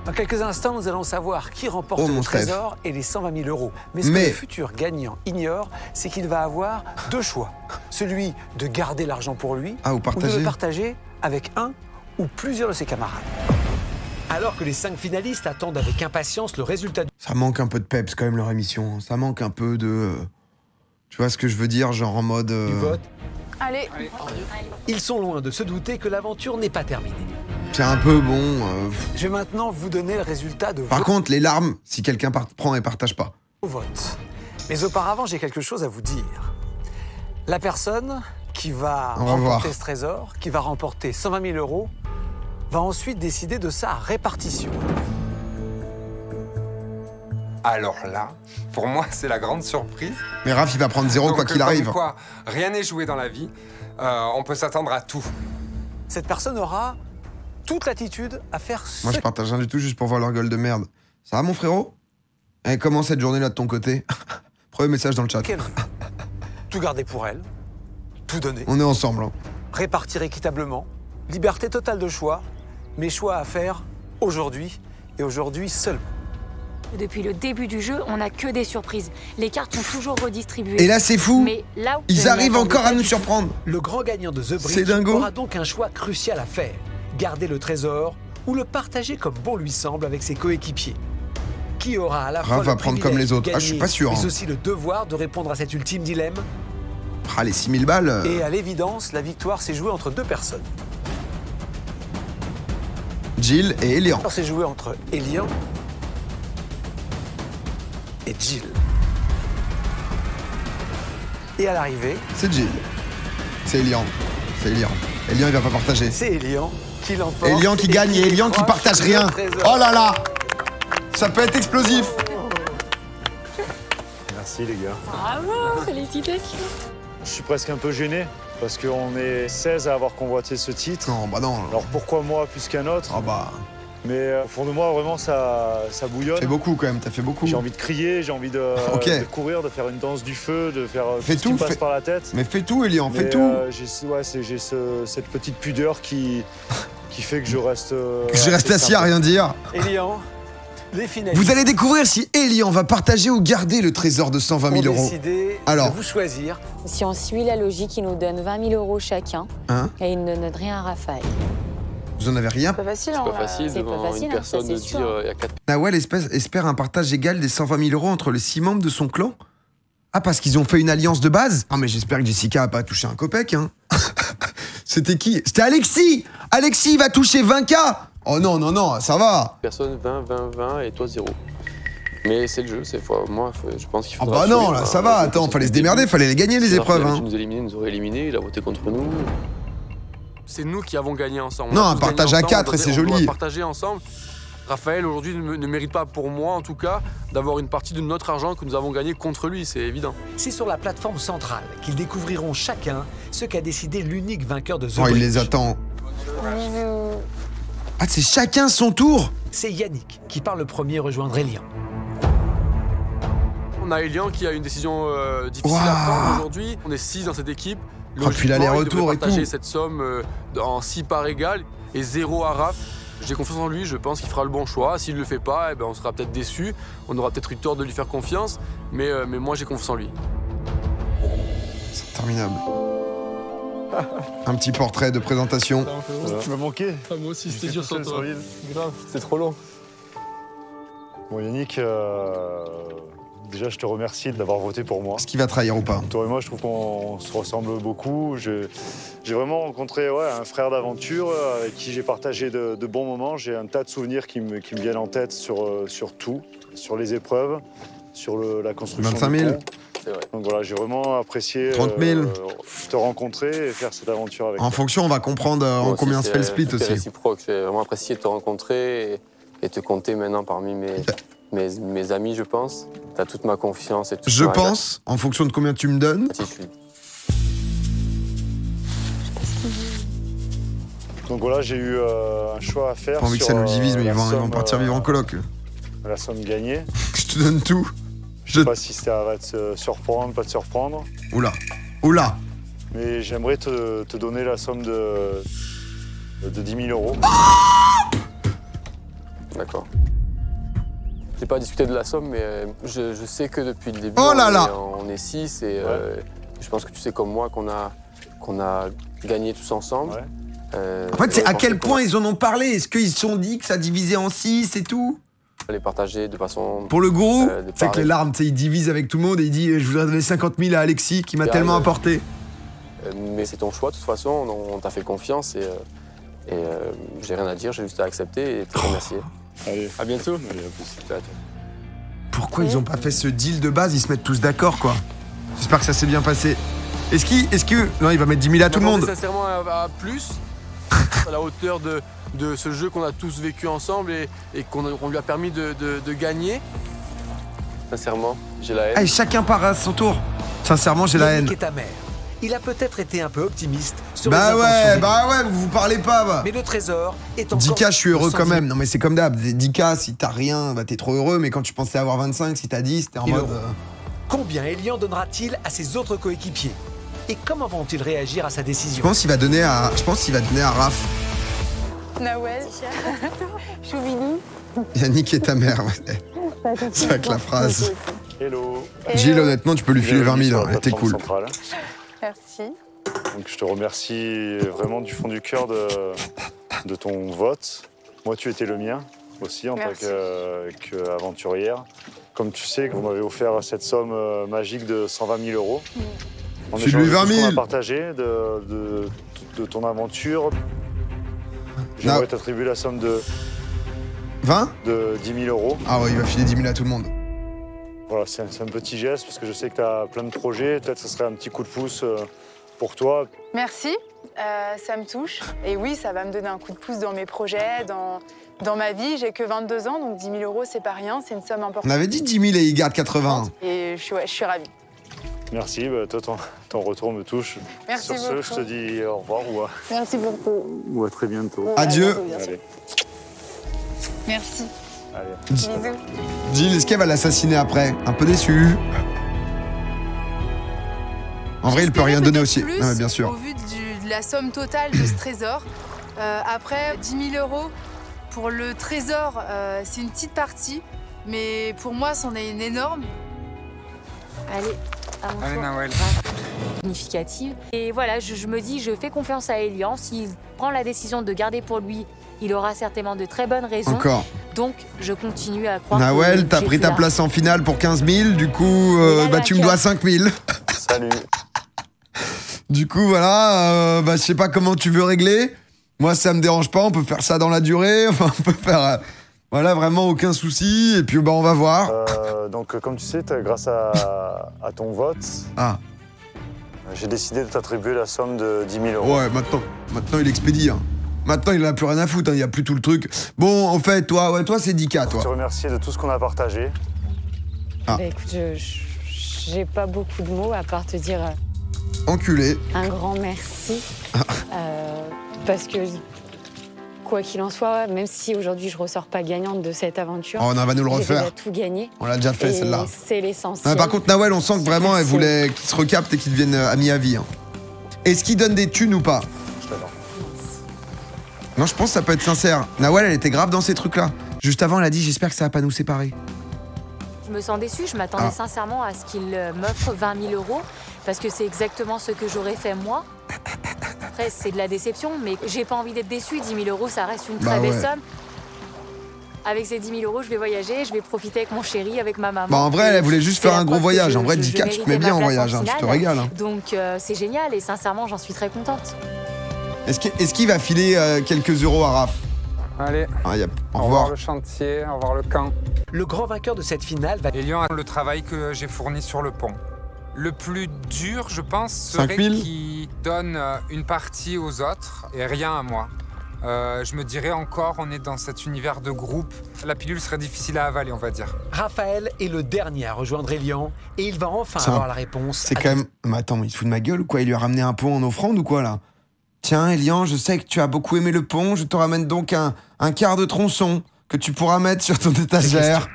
Dans quelques instants, nous allons savoir qui remporte le trésor et les 120 000 €. Mais ce que le futur gagnant ignore, c'est qu'il va avoir deux choix. Celui de garder l'argent pour lui ou de le partager avec un ou plusieurs de ses camarades. Alors que les 5 finalistes attendent avec impatience le résultat du... Ça manque un peu de peps quand même leur émission. Ça manque un peu de... Tu vois ce que je veux dire, genre en mode... du vote. Allez. Ils sont loin de se douter que l'aventure n'est pas terminée. C'est un peu bon... Je vais maintenant vous donner le résultat de... Par contre, les larmes, si quelqu'un prend et partage pas. Au vote. Mais auparavant, j'ai quelque chose à vous dire. La personne qui va remporter ce trésor, qui va remporter 120 000 €, va ensuite décider de sa répartition. Alors là, pour moi, c'est la grande surprise. Mais Raph, il va prendre 0 quoi qu'il arrive. Quoi, rien n'est joué dans la vie. On peut s'attendre à tout. Cette personne aura toute l'attitude à faire Moi, je partage rien du tout juste pour voir leur gueule de merde. Ça va, mon frérot? Et comment cette journée-là de ton côté? Premier message dans le chat. Tout garder pour elle, tout donner. On est ensemble. Hein. Répartir équitablement, liberté totale de choix, mais choix à faire aujourd'hui et aujourd'hui seulement. Depuis le début du jeu, on n'a que des surprises. Les cartes sont toujours redistribuées. Et là, c'est fou. Mais là où ils arrivent encore à nous surprendre. Le grand gagnant de The Bridge aura donc un choix crucial à faire. Garder le trésor ou le partager comme bon lui semble avec ses coéquipiers. Qui aura à la fois va prendre comme les autres. Je suis pas sûr. Mais aussi le devoir de répondre à cet ultime dilemme. Les 6000 balles. Et à l'évidence, la victoire s'est jouée entre deux personnes. Jill et Elian. C'est joué entre Elian et Jill. Et à l'arrivée... C'est Jill. C'est Elian. C'est Elian. Elian, il va pas partager. C'est Elian qui l'emporte. Elian qui gagne et Elian qui partage rien. Oh là là. Ça peut être explosif. Merci les gars. Bravo, félicitations. Je suis presque un peu gêné parce qu'on est 16 à avoir convoité ce titre. Non, bah non. Alors pourquoi moi plus qu'un autre? Ah bah... Mais au fond de moi, vraiment, ça bouillonne. Fait beaucoup quand même, t'as fait beaucoup. J'ai envie de crier, j'ai envie de courir, de faire une danse du feu, de faire tout ce qui me passe par la tête. Mais fais tout, Elian, fais tout. J'ai cette petite pudeur qui fait que je reste... je reste assis à rien dire. Elian, les finalistes. Vous allez découvrir si Elian va partager ou garder le trésor de 120 000 €. Alors, de vous choisir. Si on suit la logique, il nous donne 20 000 € chacun. Et il ne donne rien à Raphaël. Vous en avez rien? C'est pas facile, devant une personne de dire il y a 4... Nawel espère un partage égal des 120 000 € entre les 6 membres de son clan? Ah, parce qu'ils ont fait une alliance de base? Ah, mais j'espère que Jessica a pas touché un copec, hein. C'était qui? C'était Alexis! Alexis, il va toucher 20K! Oh non, non, non, ça va! Personne 20, 20, 20 et toi 0. Mais c'est le jeu, moi, je pense qu'il faut... Ah bah non, là, ça va, attends, fallait se démerder, fallait les gagner, les épreuves, hein. Si nous éliminer, nous aurait éliminé, il a voté contre nous. C'est nous qui avons gagné ensemble. Non, un partage à 4 et c'est joli. On doit partager ensemble. Raphaël, aujourd'hui, ne mérite pas, pour moi en tout cas, d'avoir une partie de notre argent que nous avons gagné contre lui, c'est évident. C'est sur la plateforme centrale qu'ils découvriront chacun ce qu'a décidé l'unique vainqueur de The Bridge. Il les attend. Ah, c'est chacun son tour? C'est Yannick qui part le premier rejoindre Elian. On a Elian qui a une décision difficile à prendre aujourd'hui. On est 6 dans cette équipe. Puis l'aller-retour et tout. Partager cette somme en 6 parts égales et 0 à Raph. J'ai confiance en lui, je pense qu'il fera le bon choix. S'il le fait pas, on sera peut-être déçu. On aura peut-être eu tort de lui faire confiance. Mais moi, j'ai confiance en lui. C'est interminable. Un petit portrait de présentation. Tu m'as manqué. Moi aussi, c'était dur sur toi. Grave, c'était trop long. Bon, Yannick, Déjà, je te remercie d'avoir voté pour moi. Est-ce qu'il va trahir ou pas? Toi et moi, je trouve qu'on se ressemble beaucoup. J'ai vraiment rencontré un frère d'aventure avec qui j'ai partagé de bons moments. J'ai un tas de souvenirs qui me viennent en tête sur tout, sur les épreuves, sur la construction 25 000. Donc voilà, j'ai vraiment apprécié 30 000. te rencontrer et faire cette aventure avec toi. En fonction, on va comprendre en combien se fait le split aussi. C'est réciproque, j'ai vraiment apprécié de te rencontrer et te compter maintenant parmi mes amis, je pense. Tu as toute ma confiance et tout. Je pense, en fonction de combien tu me donnes. Donc voilà, j'ai eu un choix à faire. Pas envie que ça nous divise, mais ils vont partir vivre en coloc. La somme gagnée. Je te donne tout. Je sais pas si ça va te surprendre, pas te surprendre. Oula, oula. Mais j'aimerais te donner la somme de 10 000 €. D'accord. J'ai pas discuté de la somme, mais je sais que depuis le début, on est 6 et je pense que tu sais comme moi qu'on a gagné tous ensemble. Ouais. En fait, c'est à quel point ils en ont parlé. Est-ce qu'ils se sont dit que ça divisait en 6 et tout? Les partager de façon... Pour le gourou, c'est que les larmes, il divise avec tout le monde et il dit je voudrais donner 50 000 à Alexis qui m'a tellement apporté. Mais c'est ton choix, de toute façon, on t'a fait confiance et j'ai rien à dire, j'ai juste à accepter et te remercier. Allez, à bientôt. Allez, à plus. Pourquoi ils ont pas fait ce deal de base? Ils se mettent tous d'accord, quoi. J'espère que ça s'est bien passé. Est-ce que... Non, il va mettre 10 000 à tout le monde. Sincèrement, à plus, à la hauteur de ce jeu qu'on a tous vécu ensemble et qu'on lui a permis de gagner. Sincèrement, j'ai la haine. Allez, chacun part à son tour. Sincèrement, j'ai la haine. Yannick est amer. Il a peut-être été un peu optimiste sur bah ouais, vous parlez pas. Mais le trésor est encore... 10K, je suis heureux quand même. Non mais c'est comme d'hab. 10K, si t'as rien, bah t'es trop heureux. Mais quand tu pensais avoir 25, si t'as 10, t'es en mode... Combien Elian donnera-t-il à ses autres coéquipiers? Et comment vont-ils réagir à sa décision? Je pense qu'il va donner à Raph. Nawel, Chouvini. Yannick est ta mère. Ouais. C'est avec la phrase. Hello. Gilles, honnêtement, tu peux lui filer 20 000. T'es cool. Merci. Donc, je te remercie vraiment du fond du cœur de ton vote. Moi, tu étais le mien aussi en tant qu'aventurière. Comme tu sais, vous m'avez offert cette somme magique de 120 000 €. On lui 20 000. On a partagé de ton aventure. J'aimerais t'attribuer la somme de 20 de 10 000 €. Ah ouais, il va filer 10 000 à tout le monde. Voilà, c'est un petit geste parce que je sais que tu as plein de projets. Peut-être que ce serait un petit coup de pouce pour toi. Merci, ça me touche. Et oui, ça va me donner un coup de pouce dans mes projets, dans ma vie. J'ai que 22 ans, donc 10 000 €, c'est pas rien, c'est une somme importante. On avait dit 10 000 et il garde 80. Et je suis ravie. Merci, bah, toi, ton retour me touche. Merci Sur ce, je te dis au revoir Merci beaucoup. ou à très bientôt. Adieu. Allez. Merci. Allez. Bisous. Gilles, est-ce qu'elle va l'assassiner après? Un peu déçu. En vrai, il peut rien donner aussi. Plus, bien sûr. Au vu de la somme totale de ce trésor. Après, 10 000 € pour le trésor, c'est une petite partie. Mais pour moi, c'en est une énorme. Allez, à mon tour. Significative. Et voilà, je me dis, je fais confiance à Elian. S'il prend la décision de garder pour lui, il aura certainement de très bonnes raisons. Encore. Donc, je continue à croire. Nawel, t'as pris ta place en finale pour 15 000. Du coup, tu me dois 5 000. Salut. Du coup, voilà, je sais pas comment tu veux régler. Moi, ça me dérange pas. On peut faire ça dans la durée. Enfin, on peut faire... voilà, vraiment aucun souci. Et puis, on va voir. Donc, comme tu sais, grâce à ton vote, j'ai décidé de t'attribuer la somme de 10 000 €. Ouais, maintenant il expédie. Hein. Maintenant, il n'a plus rien à foutre. Il n'y a plus tout le truc. Bon, en fait, toi c'est 10K, toi. Je te remercie de tout ce qu'on a partagé. Bah, écoute, j'ai pas beaucoup de mots à part te dire... Enculé. Un grand merci. Parce que... Quoi qu'il en soit, même si aujourd'hui je ressors pas gagnante de cette aventure, on va nous le refaire. J'ai déjà tout gagné. On l'a déjà fait celle-là. C'est l'essentiel. Par contre, Nawel, on sent que vraiment elle voulait qu'il se recapte et qu'il devienne ami à vie. Hein. Est-ce qu'il donne des thunes ou pas? Non, je pense que ça peut être sincère. Nawel, elle était grave dans ces trucs-là. Juste avant, elle a dit j'espère que ça va pas nous séparer. Je me sens déçue. Je m'attendais sincèrement à ce qu'il m'offre 20 000 € parce que c'est exactement ce que j'aurais fait moi. Après, c'est de la déception, mais j'ai pas envie d'être déçue. 10 000 €, ça reste une très belle somme. avec ces 10 000 €, je vais voyager, je vais profiter avec mon chéri, avec ma maman. Bah en vrai, elle voulait juste faire un gros voyage. En vrai, 10K, tu te mets bien en voyage, hein, tu te régales. Hein. Donc c'est génial et sincèrement, j'en suis très contente. Est-ce qu'il va filer quelques euros à Raph? Allez, au revoir le chantier, au revoir le camp. Le grand vainqueur de cette finale va... Elian a le travail que j'ai fourni sur le pont. Le plus dur, je pense, serait qu'il donne une partie aux autres et rien à moi. Je me dirais encore, on est dans cet univers de groupe. La pilule serait difficile à avaler, on va dire. Raphaël est le dernier à rejoindre Elian et il va enfin avoir la réponse. C'est quand même... Mais attends, mais il se fout de ma gueule ou quoi? Il lui a ramené un pont en offrande ou quoi, là? Tiens, Elian, je sais que tu as beaucoup aimé le pont. Je te ramène donc un quart de tronçon que tu pourras mettre sur ton étagère.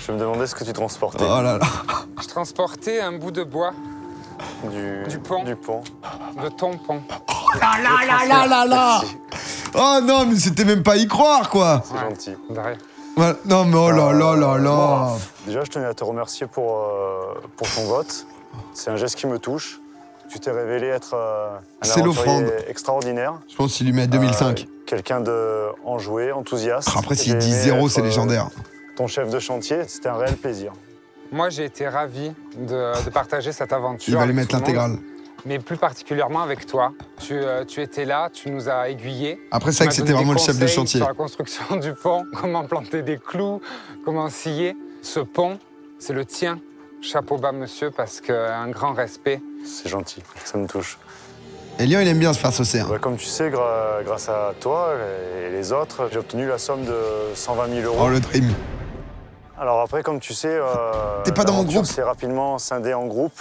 Je me demandais ce que tu transportais. Oh là là. Je transportais un bout de bois. Du pont. Du pont. De ton pont. Oh là là là là là là. Oh non, mais c'était même pas y croire, quoi. C'est gentil. Voilà. Non, mais oh là là là là. Bon, déjà, je tenais à te remercier pour ton vote. C'est un geste qui me touche. Tu t'es révélé être un aventurier extraordinaire. Je pense qu'il lui met 2005. Quelqu'un d'enjoué, enthousiaste. Après, s'il dit 0, c'est légendaire. Ton chef de chantier, c'était un réel plaisir. Moi, j'ai été ravi de partager cette aventure. Il va lui mettre l'intégrale. Mais plus particulièrement avec toi. Tu étais là, tu nous as aiguillés. Après, c'est vrai que c'était vraiment le chef de chantier. Sur la construction du pont, comment planter des clous, comment scier. Ce pont, c'est le tien. Chapeau bas, monsieur, parce qu'un grand respect. C'est gentil, ça me touche. Elian, il aime bien se faire saucer. Hein. Bah, comme tu sais, grâce à toi et les autres, j'ai obtenu la somme de 120 000 €. Oh, le dream. Alors après, comme tu sais, t'es pas dans mon groupe. C'est rapidement scindé en groupes.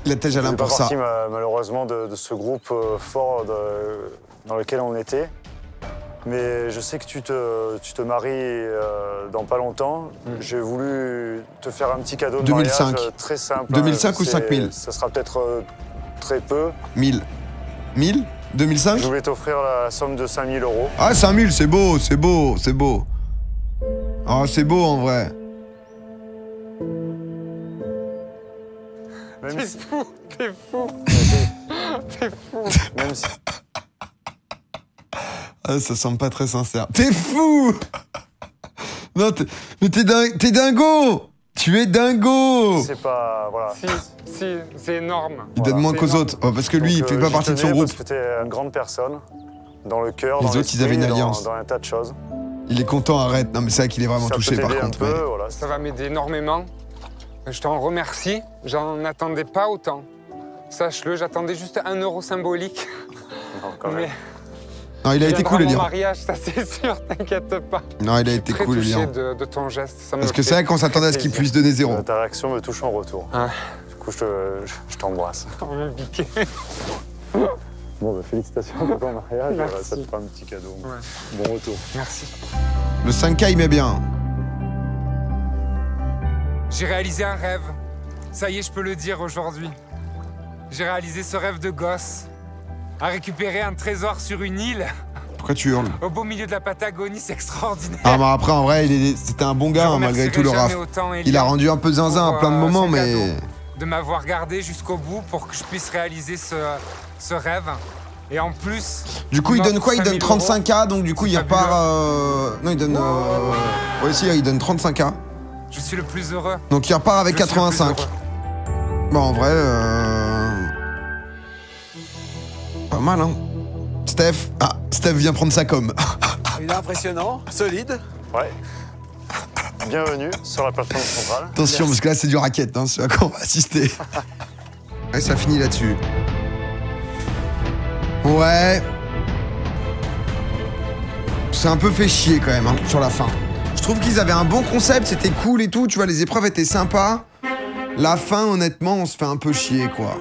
Il a tête Alain pour ça. Je fais pas partie, malheureusement, de ce groupe fort dans lequel on était. Mais je sais que tu te maries dans pas longtemps. J'ai voulu te faire un petit cadeau de 2005. mariage très simple. 2005 ou 5000? Ça sera peut-être très peu. 1000. 1000 2005? Je voulais t'offrir la somme de 5 000 €. Ah, 5000, c'est beau, c'est beau, c'est beau. Ah, c'est beau en vrai. T'es fou, t'es fou. T'es fou. Même si... Ah, ça semble pas très sincère. T'es fou. Non, mais t'es dingo. Tu es dingo. C'est pas... Voilà. Si, c'est énorme. Il donne moins qu'aux autres. Oh, parce que lui, il fait pas partie de son groupe. Parce que t'es une grande personne. Dans le cœur, les autres, ils avaient une alliance. Dans un tas de choses. Il est content, arrête. Non, mais c'est vrai qu'il est vraiment touché par contre. Peu, voilà. Ça va m'aider énormément. Je t'en remercie. J'en attendais pas autant. Sache-le, j'attendais juste 1 € symbolique. Non, quand même. Non, il a été cool, Elian. Mon mariage, ça c'est sûr, t'inquiète pas. Non, il a été cool, Elian. De ton geste. Parce que c'est vrai qu'on s'attendait à ce qu'il puisse donner 0. Ta réaction me touche en retour. Ah. Du coup, je t'embrasse. On va me piquer. Bon, bah, félicitations pour ton mariage. Merci. Ça te fera un petit cadeau. Ouais. Bon retour. Merci. Le 5K, il met bien. J'ai réalisé un rêve. Ça y est, je peux le dire aujourd'hui. J'ai réalisé ce rêve de gosse. À récupérer un trésor sur une île. Pourquoi tu hurles? Au beau milieu de la Patagonie, c'est extraordinaire. Ah, mais après, en vrai, c'était un bon gars, hein, malgré tout le raf. Il a rendu un peu zinzin à plein de moments, mais... De m'avoir gardé jusqu'au bout pour que je puisse réaliser ce rêve. Et en plus... Du coup, il donne quoi? Il donne 35K, donc du coup, il repart... Non, il donne... Ouais, si, il donne 35K. Je suis le plus heureux. Donc il repart avec 85. Bon, en vrai... Pas mal, hein. Steph... Ah, Steph vient prendre sa com. Il est impressionnant, solide. Ouais. Bienvenue sur la plateforme centrale. Attention, parce que là, c'est du racket, hein, c'est à quoi on va assister. Ouais, ça finit là-dessus. Ouais. C'est un peu fait chier, quand même, hein, sur la fin. Je trouve qu'ils avaient un bon concept, c'était cool et tout, tu vois, les épreuves étaient sympas. La fin, honnêtement, on se fait un peu chier, quoi.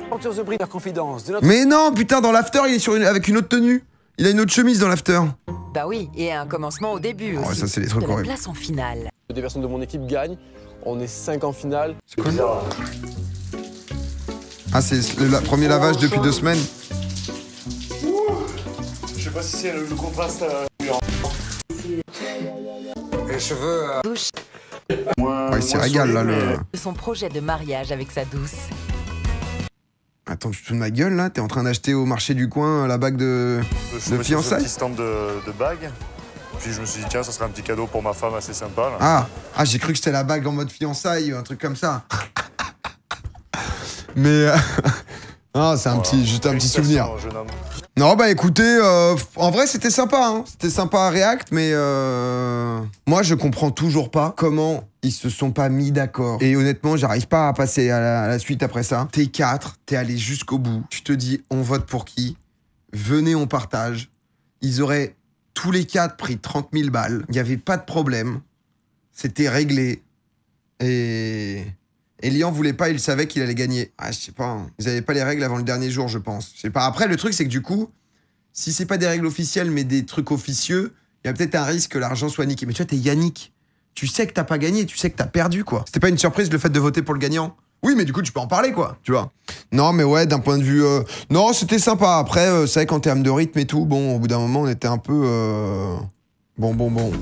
Mais non, putain, dans l'after, il est avec une autre tenue. Il a une autre chemise dans l'after. Bah oui, et un commencement au début aussi. Ouais, ça, c'est les trucs de la horribles. place en finale. Des personnes de mon équipe gagnent. On est 5 en finale. C'est cool. Ah, c'est le premier lavage depuis 2 semaines. Je sais pas si c'est le contraste. Les cheveux... Douche. Ouais, il s'y régale, là, le... Son projet de mariage avec sa douce. Attends, tu te fous de ma gueule, là? T'es en train d'acheter au marché du coin la bague de fiançailles? Petit stand de bagues. Puis je me suis dit, tiens, ça serait un petit cadeau pour ma femme assez sympa. Ah, Là. j'ai cru que c'était la bague en mode fiançailles ou un truc comme ça. Mais non, c'est juste un petit souvenir. Jeune homme. Non, bah écoutez, en vrai c'était sympa, hein. C'était sympa à React, mais moi je comprends toujours pas comment ils se sont pas mis d'accord. Et honnêtement, j'arrive pas à passer à la suite après ça. T'es 4, t'es allé jusqu'au bout. Tu te dis, on vote pour qui? Venez, on partage. Ils auraient tous les 4 pris 30 000 balles. Il n'y avait pas de problème. C'était réglé. Et Lian voulait pas, il savait qu'il allait gagner. Ah, je sais pas. Hein. Ils avaient pas les règles avant le dernier jour, je pense. Je sais pas. Après, le truc, c'est que du coup, si c'est pas des règles officielles, mais des trucs officieux, il y a peut-être un risque que l'argent soit niqué. Mais tu vois, t'es Yannick. Tu sais que t'as pas gagné, tu sais que t'as perdu, quoi. C'était pas une surprise le fait de voter pour le gagnant? Oui, mais du coup, tu peux en parler, quoi, tu vois. Non, mais ouais, d'un point de vue... Non, c'était sympa. Après, c'est vrai qu'en termes de rythme et tout, bon, au bout d'un moment, on était un peu... Bon.